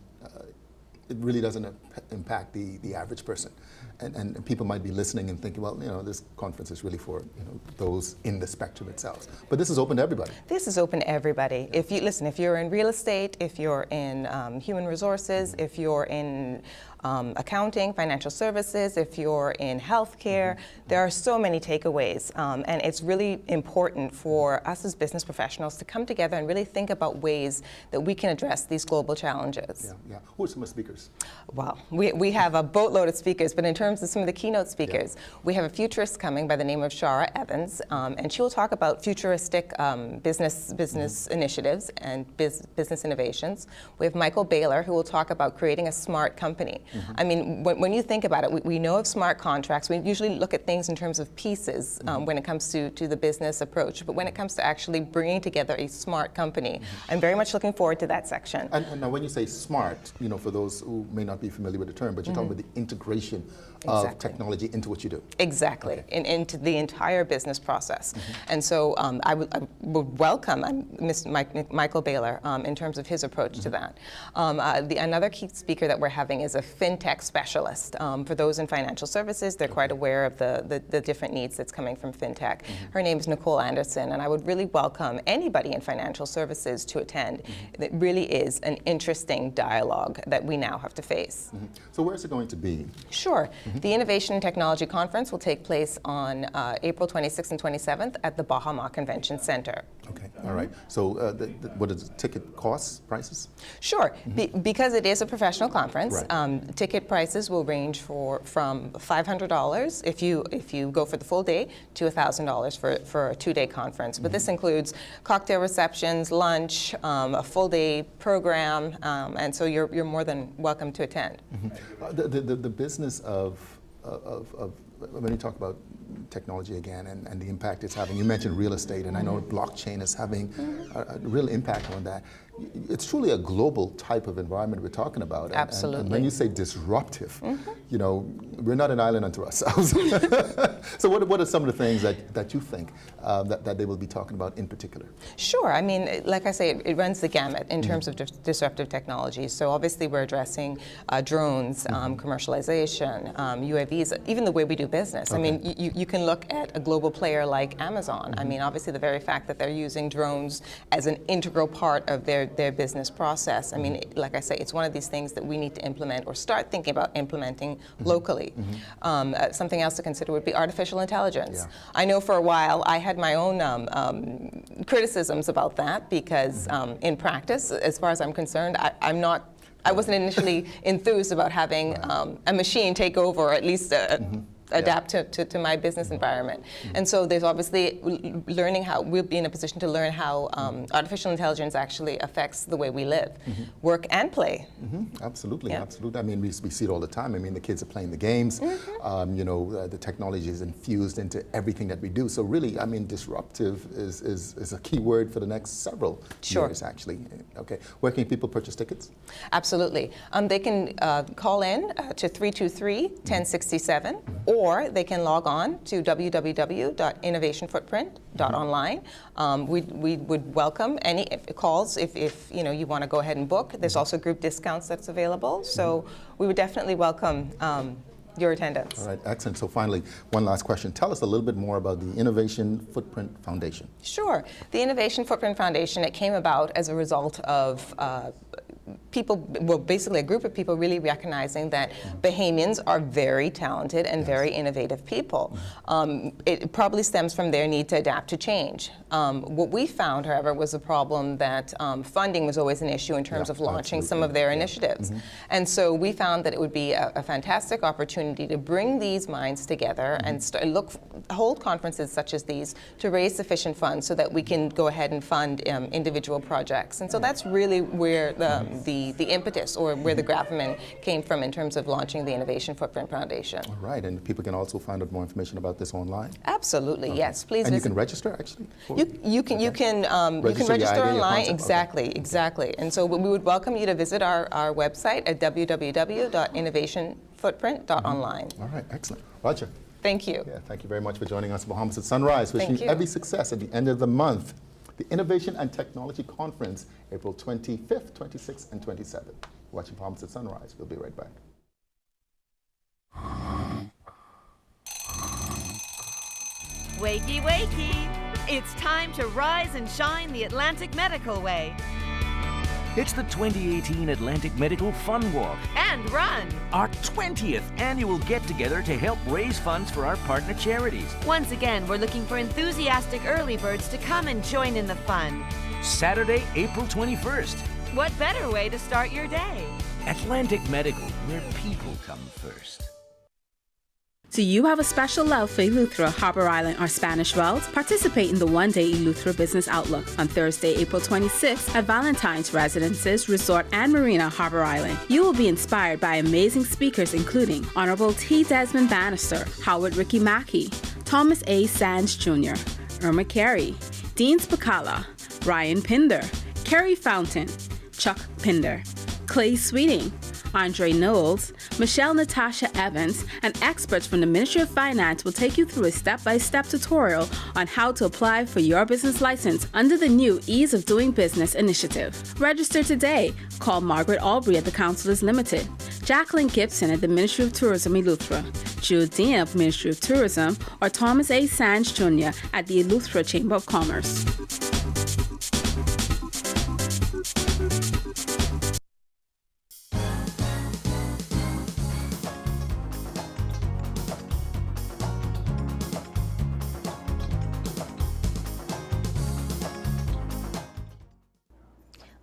impact the average person. And people might be listening and thinking, well, this conference is really for those in the spectrum itself. But this is open to everybody. This is open to everybody. If you're in real estate, if you're in human resources, if you're in accounting, financial services, if you're in healthcare, there are so many takeaways. And it's really important for us as business professionals to come together and really think about ways that we can address these global challenges. Yeah. Who are some of the speakers? Well, we have a boatload of speakers, but in terms of some of the keynote speakers, we have a futurist coming by the name of Shara Evans, and she will talk about futuristic business initiatives and business innovations. We have Michael Baylor, who will talk about creating a smart company. I mean, when you think about it, we know of smart contracts. We usually look at things in terms of pieces when it comes to the business approach. But when it comes to actually bringing together a smart company, I'm very much looking forward to that section. And now when you say smart, for those who may not be familiar with the term, but you're talking about the integration of technology into what you do. Exactly, into the entire business process. And so I would welcome Mr. Michael Baylor in terms of his approach to that. Another key speaker that we're having is a fintech specialist. For those in financial services, they're quite aware of the different needs that's coming from fintech. Her name is Nicole Anderson, and I would really welcome anybody in financial services to attend. It really is an interesting dialogue that we now have to face. So where is it going to be? Sure. The Innovation and Technology Conference will take place on April 26th and 27th at the Bahamas Convention Center. Okay, all right. So what is the ticket costs, prices? Sure. Because it is a professional conference, ticket prices will range from $500 if you go for the full day to $1,000 for a 2-day conference. But this includes cocktail receptions, lunch, a full day program, and so you're more than welcome to attend. The business of when you talk about technology again and the impact it's having, you mentioned real estate, and I know blockchain is having a real impact on that. It's truly a global type of environment we're talking about. Absolutely. And when you say disruptive, we're not an island unto ourselves. So what are some of the things that you think that they will be talking about in particular? Sure. I mean, like I say, it runs the gamut in terms of disruptive technologies. So obviously we're addressing drones, commercialization, UAVs, even the way we do business. I mean, you can look at a global player like Amazon. I mean, obviously the very fact that they're using drones as an integral part of their business process. I mean, like I say, it's one of these things that we need to implement or start thinking about implementing locally. Something else to consider would be artificial intelligence. I know for a while I had my own criticisms about that because in practice, as far as I'm concerned, I wasn't initially enthused about having a machine take over, or at least adapt to my business environment. And so there's obviously learning how, we'll be in a position to learn how artificial intelligence actually affects the way we live, work and play. Absolutely, absolutely. I mean, we see it all the time. I mean, the kids are playing the games. The technology is infused into everything that we do. So really, I mean, disruptive is a key word for the next several years, actually. Okay, where can people purchase tickets? Absolutely. They can call in to 323-1067, or they can log on to www.innovationfootprint.online. We would welcome any calls if you want to go ahead and book. There's also group discounts that's available, so we would definitely welcome your attendance. All right, excellent. So finally, one last question. Tell us a little bit more about the Innovation Footprint Foundation. Sure. The Innovation Footprint Foundation, it came about as a result of basically a group of people really recognizing that Bahamians are very talented and very innovative people. It probably stems from their need to adapt to change. What we found, however, was a problem that funding was always an issue in terms of launching some of their initiatives. And so we found that it would be a fantastic opportunity to bring these minds together and hold conferences such as these to raise sufficient funds so that we can go ahead and fund individual projects. And so that's really where the impetus, or where the gravamen came from in terms of launching the Innovation Footprint Foundation. All right, and people can also find out more information about this online? Absolutely, yes. Please and visit. you can register, actually? You can register online. Exactly. And so we would welcome you to visit our website at www.innovationfootprint.online. All right, excellent. Roger. Thank you. Yeah, thank you very much for joining us, Bahamas at Sunrise. Wishing you every success at the end of the month. The Innovation and Technology Conference, April 25th, 26th, and 27th. Watching Bahamas at Sunrise. We'll be right back. Wakey, wakey. It's time to rise and shine the Atlantic Medical Way. It's the 2018 Atlantic Medical Fun Walk And run. our 20th annual get-together to help raise funds for our partner charities. Once again, we're looking for enthusiastic early birds to come and join in the fun. Saturday, April 21st. What better way to start your day? Atlantic Medical, where people come first. Do you have a special love for Eleuthera, Harbor Island, or Spanish Wells? Participate in the one-day Eleuthera Business Outlook on Thursday, April 26th at Valentine's Residences, Resort and Marina, Harbor Island. You will be inspired by amazing speakers including Honorable T. Desmond Bannister, Howard Ricky Mackey, Thomas A. Sands Jr., Irma Carey, Dean Spicala, Ryan Pinder, Kerry Fountain, Chuck Pinder, Clay Sweeting, Andre Knowles, Michelle Natasha Evans, and experts from the Ministry of Finance will take you through a step-by-step tutorial on how to apply for your business license under the new Ease of Doing Business initiative. Register today. Call Margaret Albury at the Councilors Limited, Jacqueline Gibson at the Ministry of Tourism, Eleuthera, Jude Dean of Ministry of Tourism, or Thomas A. Sands Jr. at the Eleuthera Chamber of Commerce.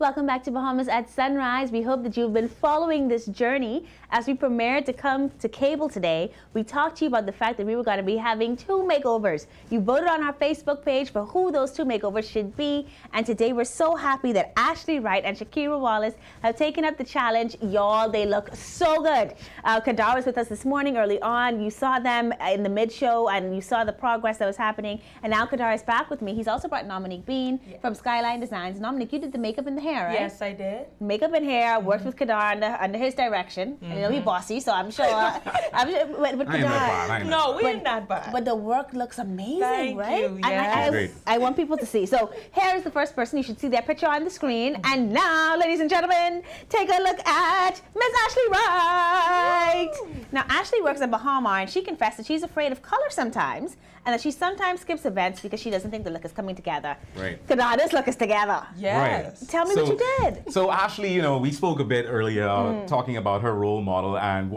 Welcome back to Bahamas at Sunrise. We hope that you've been following this journey. As we premiered to come to cable today, we talked to you about the fact that we were going to be having 2 makeovers. You voted on our Facebook page for who those 2 makeovers should be, and today we're so happy that Ashley Wright and Shakira Wallace have taken up the challenge. Y'all, they look so good. Kadar was with us this morning early on. You saw them in the mid-show, and you saw the progress that was happening, and now Kadar is back with me. He's also brought Dominique Bean from Skyline Designs. Dominique, you did the makeup and the hair, right? Yes, I did. Makeup and hair, worked with Kadar under his direction. And you know, he's bossy, so I'm sure. But Kadar, No, we're not bad. But the work looks amazing, Thank right? you, yes. I want people to see. So hair is the first person. You should see their picture on the screen. And now, ladies and gentlemen, take a look at Miss Ashley Wright. Now, Ashley works at Bahamas, and she confessed that she's afraid of color sometimes, and that she sometimes skips events because she doesn't think the look is coming together. Right. Kadar, this look is together. Yes. Right. Tell me what you did. So Ashley, you know, we spoke a bit earlier talking about her role model and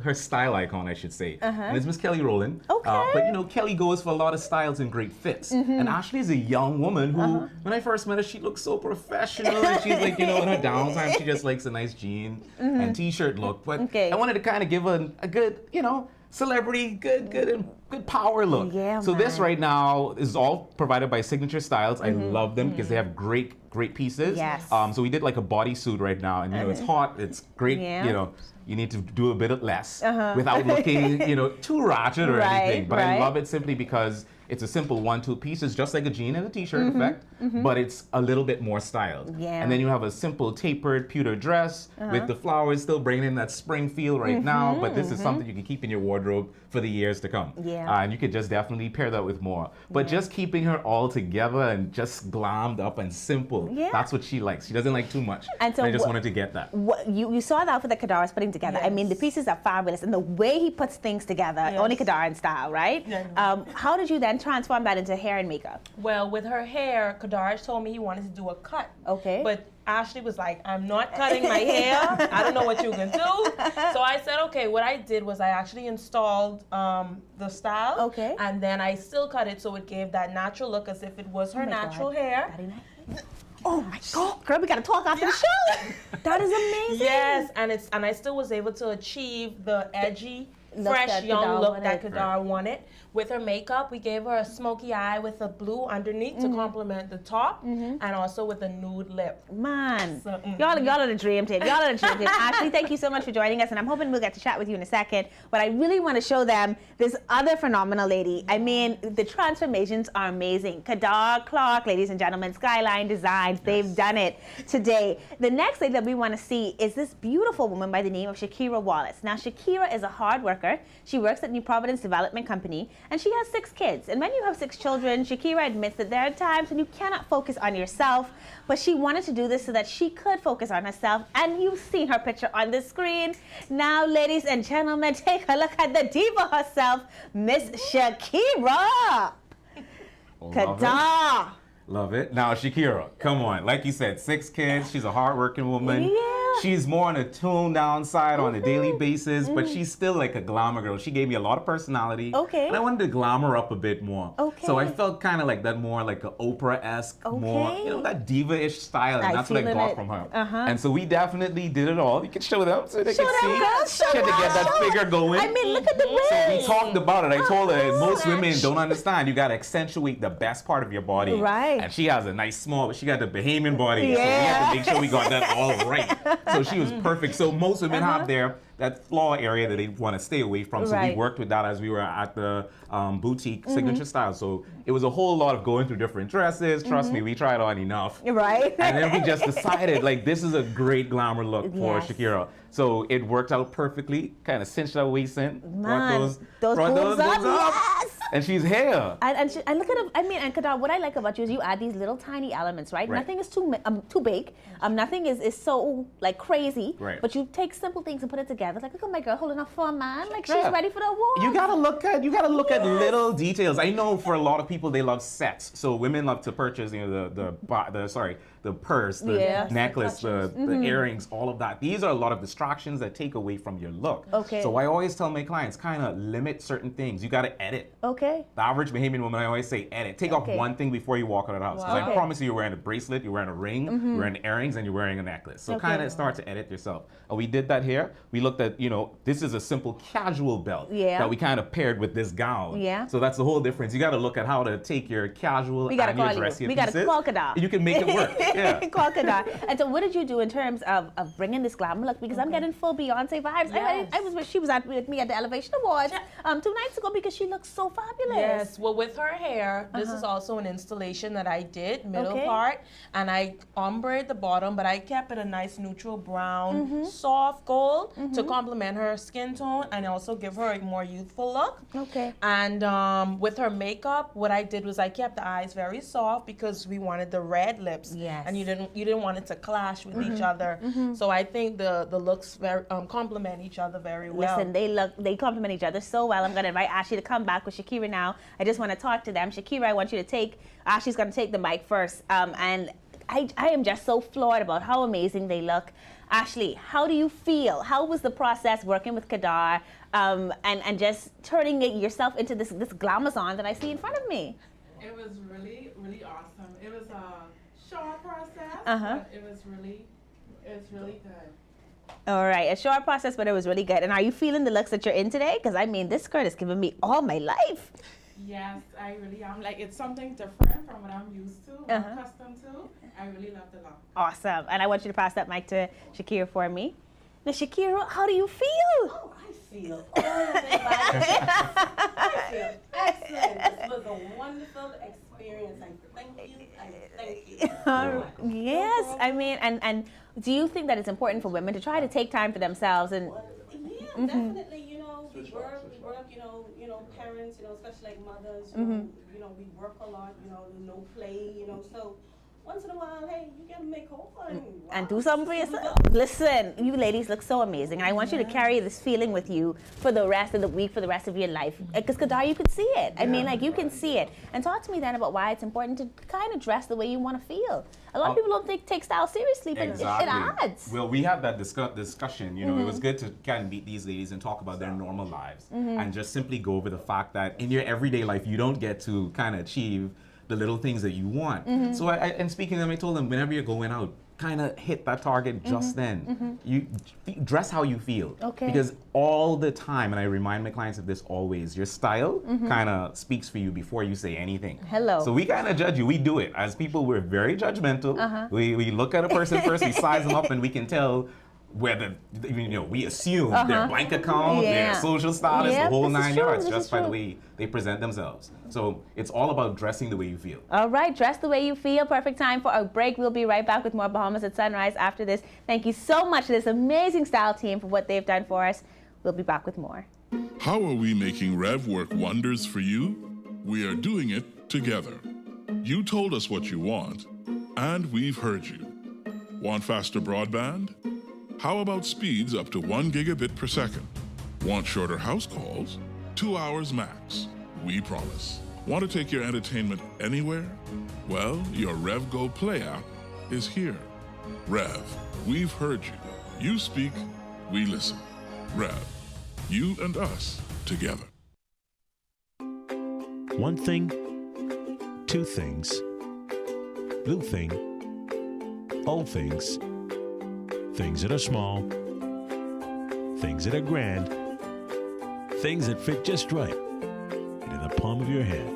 her style icon, I should say. And it's Miss Kelly Rowland. Okay. But you know, Kelly goes for a lot of styles and great fits. And Ashley is a young woman who, when I first met her, she looked so professional. And she's like, you know, in her downtime, she just likes a nice jean and t-shirt look. But I wanted to kind of give her a good, you know, celebrity, good power look. Yeah, so this right now is all provided by Signature Styles. I love them because they have great pieces. Yes. So we did like a bodysuit right now, and you know it's hot, it's great. Yeah. You know, you need to do a bit of less without looking, you know, too ratchet or anything. But I love it simply because it's a simple 1-2 piece. It's just like a jean and a t-shirt effect, but it's a little bit more styled. Yeah. And then you have a simple tapered pewter dress with the flowers still bringing in that spring feel right now. But this is something you can keep in your wardrobe for the years to come. Yeah. And you could just definitely pair that with more. But just keeping her all together and just glammed up and simple. Yeah. That's what she likes. She doesn't like too much. And so I just wanted to get that. You saw the outfit that Kadar is putting together. I mean, the pieces are fabulous, and the way he puts things together, only Kadar in style, right? How did you then transform that into hair and makeup? Well, with her hair, Kadar told me he wanted to do a cut. Okay. But Ashley was like, I'm not cutting my hair. I don't know what you can do. So I said, okay, what I did was I actually installed the style. Okay. And then I still cut it so it gave that natural look as if it was her natural hair. Oh my God, girl, we gotta talk after the show. That is amazing. Yes, and I still was able to achieve the edgy, fresh, young look that Kadar wanted. With her makeup, we gave her a smoky eye with a blue underneath to complement the top, and also with a nude lip. Man, so, y'all are the dream team. Y'all are the dream team. Ashley, thank you so much for joining us, and I'm hoping we'll get to chat with you in a second. But I really want to show them this other phenomenal lady. I mean, the transformations are amazing. Kadar Clark, ladies and gentlemen, Skyline Designs, they've done it today. The next thing that we want to see is this beautiful woman by the name of Shakira Wallace. Now, Shakira is a hard worker. She works at New Providence Development Company, and she has 6 kids. And when you have 6 children, Shakira admits that there are times when you cannot focus on yourself, but she wanted to do this so that she could focus on herself. And you've seen her picture on the screen. Now, ladies and gentlemen, take a look at the diva herself, Miss Shakira. Kadar. Love it. Now, Shakira, come on. Like you said, 6 kids. She's a hardworking woman. Yeah. She's more on a tuned down side on a daily basis, but she's still like a glamour girl. She gave me a lot of personality. Okay. And I wanted to glamour up a bit more. Okay. So I felt kind of like that, more like an Oprah-esque, more, you know, that diva-ish style. And that's what I got from her. And so we definitely did it all. You can show them so they can see. She had to get that figure going. I mean, look at the rings. So we talked about it. I told her, most women don't understand. You got to accentuate the best part of your body. Right. And she has a nice small, but she got the Bahamian body. Yeah. So we had to make sure we got that all right. So she was perfect. So most women have that flaw area that they want to stay away from. So we worked with that as we were at the boutique signature style. So it was a whole lot of going through different dresses. Trust me, we tried on enough. Right. And then we just decided, like, this is a great glamour look for Shakira. So it worked out perfectly. Kind of cinched our waist in. Those boobs up. Yes. And she's here. And look at her. I mean, and Kadar, what I like about you is you add these little tiny elements, right? Nothing is too big. Nothing is so like crazy. Right. But you take simple things and put it together. Like, look at my girl holding her phone, man. Like she's ready for the award. You gotta look at little details. I know for a lot of people they love sets. So women love to purchase, you know, the purse, the necklace, the earrings, all of that. These are a lot of distractions that take away from your look. Okay. So I always tell my clients, kind of limit certain things. You got to edit. Okay. The average Bahamian woman, I always say, edit. Take off one thing before you walk out of the house. Because I promise you're wearing a bracelet, you're wearing a ring, you're wearing earrings, and you're wearing a necklace. So kind of start to edit yourself. We did that here. We looked at, you know, this is a simple casual belt that we kind of paired with this gown. Yeah. So that's the whole difference. You got to look at how to take your casual and your dressier pieces. We got to call Kadar. You can make it work. Yeah. Call Kadar. And so what did you do in terms of bringing this glamour look? Because I'm getting full Beyonce vibes. Yes. I was where she was with me at the Elevation Awards 2 nights ago because she looks so fabulous. Yes. Well, with her hair, this is also an installation that I did, middle part, and I ombre the bottom, but I kept it a nice neutral brown, soft gold to complement her skin tone and also give her a more youthful look. Okay. And with her makeup, what I did was I kept the eyes very soft because we wanted the red lips. Yes. And you didn't want it to clash with each other. So I think the looks very complement each other very well. Listen, they complement each other so well. I'm going to invite Ashley to come back with Shakira now. I just want to talk to them. Shakira, I want you to Ashley's going to take the mic first. And I am just so floored about how amazing they look. Ashley, how do you feel? How was the process working with Kadar and just turning yourself into this glamazon that I see in front of me? It was really, really awesome. It was a short process, but it was really good. All right, a short process, but it was really good. And are you feeling the looks that you're in today? Because I mean, this skirt has given me all my life. Yes, I really am. Like, it's something different from what I'm used to, what I'm accustomed to. I really love the look. Awesome. And I want you to pass that mic to Shakira for me. Now, Shakira, how do you feel? Oh, I feel all of it. I feel excellent. This was a wonderful experience. I thank you. Yes, I mean, and do you think that it's important for women to try to take time for themselves? And yeah, definitely. You know, we work. You know, parents. You know, especially like mothers. You know, we work a lot. You know, no play. You know, so once in a while, hey, you gotta make over and do something for yourself. Listen, you ladies look so amazing. And I want you to carry this feeling with you for the rest of the week, for the rest of your life. Because Kadar, you can see it. I mean, like, you can see it. And talk to me then about why it's important to kind of dress the way you want to feel. A lot of people don't take style seriously, but it adds. Well, we had that discussion. You know, it was good to kind of meet these ladies and talk about their normal lives and just simply go over the fact that in your everyday life, you don't get to kind of achieve the little things that you want. So and speaking to them, I told them, whenever you're going out, kind of hit that target just then. You dress how you feel. Because all the time, and I remind my clients of this always, your style kind of speaks for you before you say anything. So we kind of judge you. We do it. As people, we're very judgmental. We look at a person first, we size them up, and we can tell whether, you know, we assume their bank account, their social status, the whole 9 yards, just by the way they present themselves. So it's all about dressing the way you feel. All right, dress the way you feel. Perfect time for a break. We'll be right back with more Bahamas at Sunrise after this. Thank you so much to this amazing style team for what they've done for us. We'll be back with more. How are we making Rev work wonders for you? We are doing it together. You told us what you want, and we've heard you. Want faster broadband? How about speeds up to 1 gigabit per second? Want shorter house calls? 2 hours max. We promise. Want to take your entertainment anywhere? Well, your Rev Go Play app is here. Rev, we've heard you. You speak, we listen. Rev, you and us together. One thing, two things. Blue thing, old things. Things that are small, things that are grand, things that fit just right, and in the palm of your hand.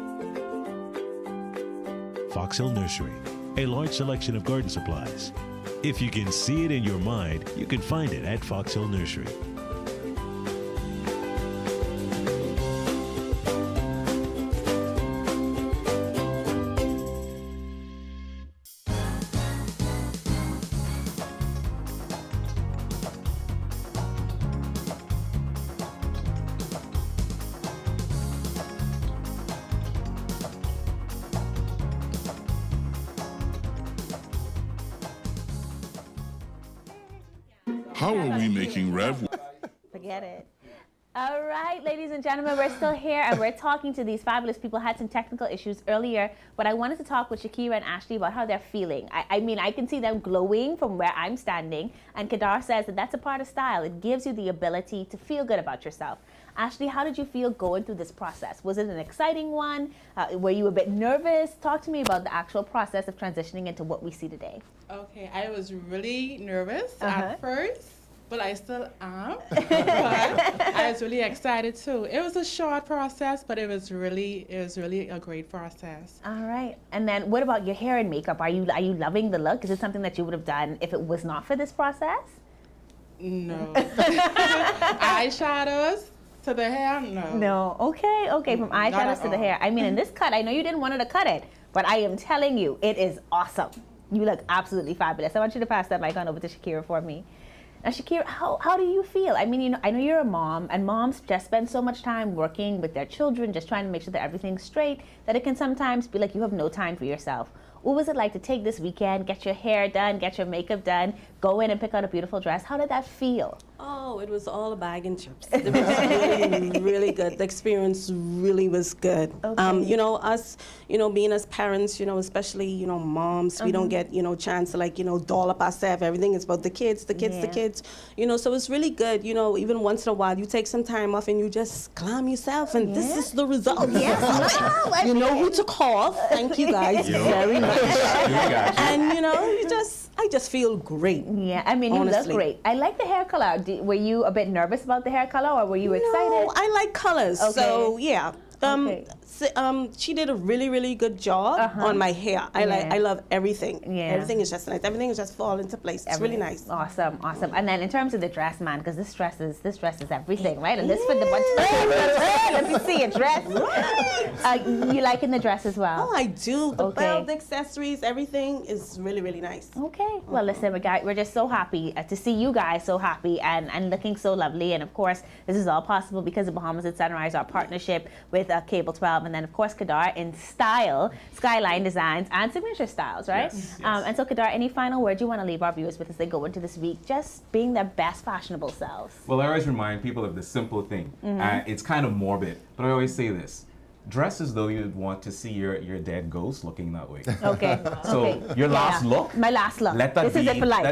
Fox Hill Nursery, a large selection of garden supplies. If you can see it in your mind, you can find it at Fox Hill Nursery. How are we making Rev? Forget it. All right, ladies and gentlemen, we're still here and we're talking to these fabulous people. Had some technical issues earlier, but I wanted to talk with Shakira and Ashley about how they're feeling. I mean, I can see them glowing from where I'm standing, and Kadar says that that's a part of style. It gives you the ability to feel good about yourself. Ashley, how did you feel going through this process? Was it an exciting one? Were you a bit nervous? Talk to me about the actual process of transitioning into what we see today. Okay, I was really nervous at first, but I still am. But I was really excited too. It was a short process, but it was really a great process. All right. And then what about your hair and makeup? Are you loving the look? Is it something that you would have done if it was not for this process? No. Eyeshadows to the hair? No. No. Okay. From eyeshadows to the hair. I mean, in this cut, I know you didn't want to cut it, but I am telling you, it is awesome. You look absolutely fabulous. I want you to pass that mic on over to Shakira for me. Now, Shakira, how do you feel? I mean, I know you're a mom, and moms just spend so much time working with their children, just trying to make sure that everything's straight, that it can sometimes be like you have no time for yourself. What was it like to take this weekend, get your hair done, get your makeup done, go in and pick out a beautiful dress? How did that feel? Oh, it was all a bag and chips. It was really, really good. The experience really was good. Okay. You know, us, being as parents, especially, moms, we don't get, chance to doll up ourselves. Everything is about the kids. So it's really good. Even once in a while, you take some time off and you just calm yourself, and this is the result. Yes, you know who to call. Thank you guys very much. And, I just feel great. Yeah, I mean, honestly. You look great. I like the hair color. Were you a bit nervous about the hair color, or were you excited? No, I like colors. Okay. So, yeah. She did a really, really good job on my hair. I love everything. Yeah. Everything is just nice. Everything is just fall into place. It's really nice. Awesome. And then in terms of the dress, man, because this dress is everything, right? And this for the let me see a dress. You liking the dress as well? Oh, I do. The belt, the accessories, everything is really, really nice. Okay. Well, listen, we're just so happy to see you guys so happy and looking so lovely. And of course, this is all possible because of Bahamas at Sunrise, our partnership with Cable 12, and then of course Kadar in style, Skyline Designs, and Signature Styles, right? Yes, And so Kadar, any final words you want to leave our viewers with as they go into this week, just being their best fashionable selves? Well, I always remind people of the simple thing. It's kind of morbid, but I always say this. Dress as though you'd want to see your dead ghost looking that way. Okay. So your last look. My last look. Let that this be. is it for life.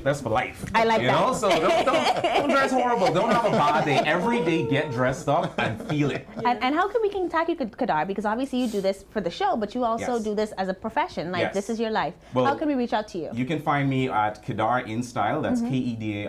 That's for life. I like you that. know? So don't dress horrible. Don't have a bad day. Every day get dressed up and feel it. And how can we contact you, Kadar? Because obviously you do this for the show, but you also do this as a profession. Like this is your life. Well, how can we reach out to you? You can find me at Kadar in Style. That's KEDARINSTYLE,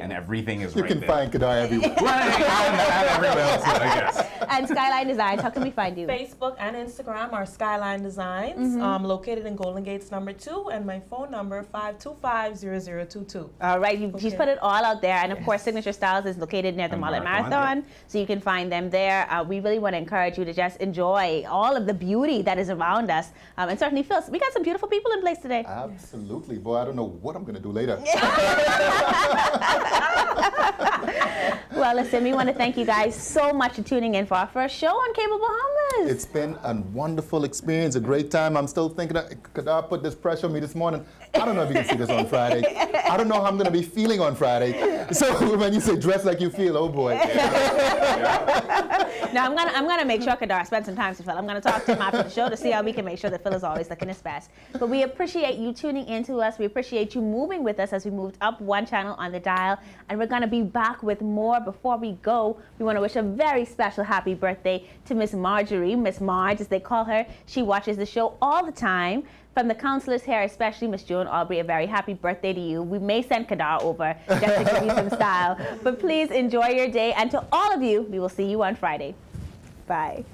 and everything is right there. You can find Kadar everywhere. and everywhere else, I guess. And Skyline Designs, how can we find you? Facebook and Instagram are Skyline Designs, located in Golden Gates number 2, and my phone number 525-0022. All right, she's put it all out there, and of course Signature Styles is located near the Mullet Marathon, so you can find them there. We really want to encourage you to just enjoy all of the beauty that is around us, and certainly Phil, we got some beautiful people in place today. Absolutely, boy, I don't know what I'm going to do later. Well, listen, we want to thank you guys so much for tuning in for our first show on Cable Bahamas. It's been a wonderful experience, a great time. I'm still thinking, could I put this pressure on me this morning? I don't know if you can see this on Friday. I don't know how I'm going to be feeling on Friday. So when you say dress like you feel, oh boy. Now I'm gonna make sure Kadar spend some time with Phil. I'm gonna talk to him after the show to see how we can make sure that Phil is always looking his best. But we appreciate you tuning in to us. We appreciate you moving with us as we moved up one channel on the dial. And we're gonna be back with more. Before we go, we want to wish a very special happy birthday to Miss Marjorie, Miss Marge as they call her. She watches the show all the time. From the counselors here, especially Miss Joan Aubrey, a very happy birthday to you. We may send Kadar over just to give you some style. But please enjoy your day. And to all of you, we will see you on Friday. Bye.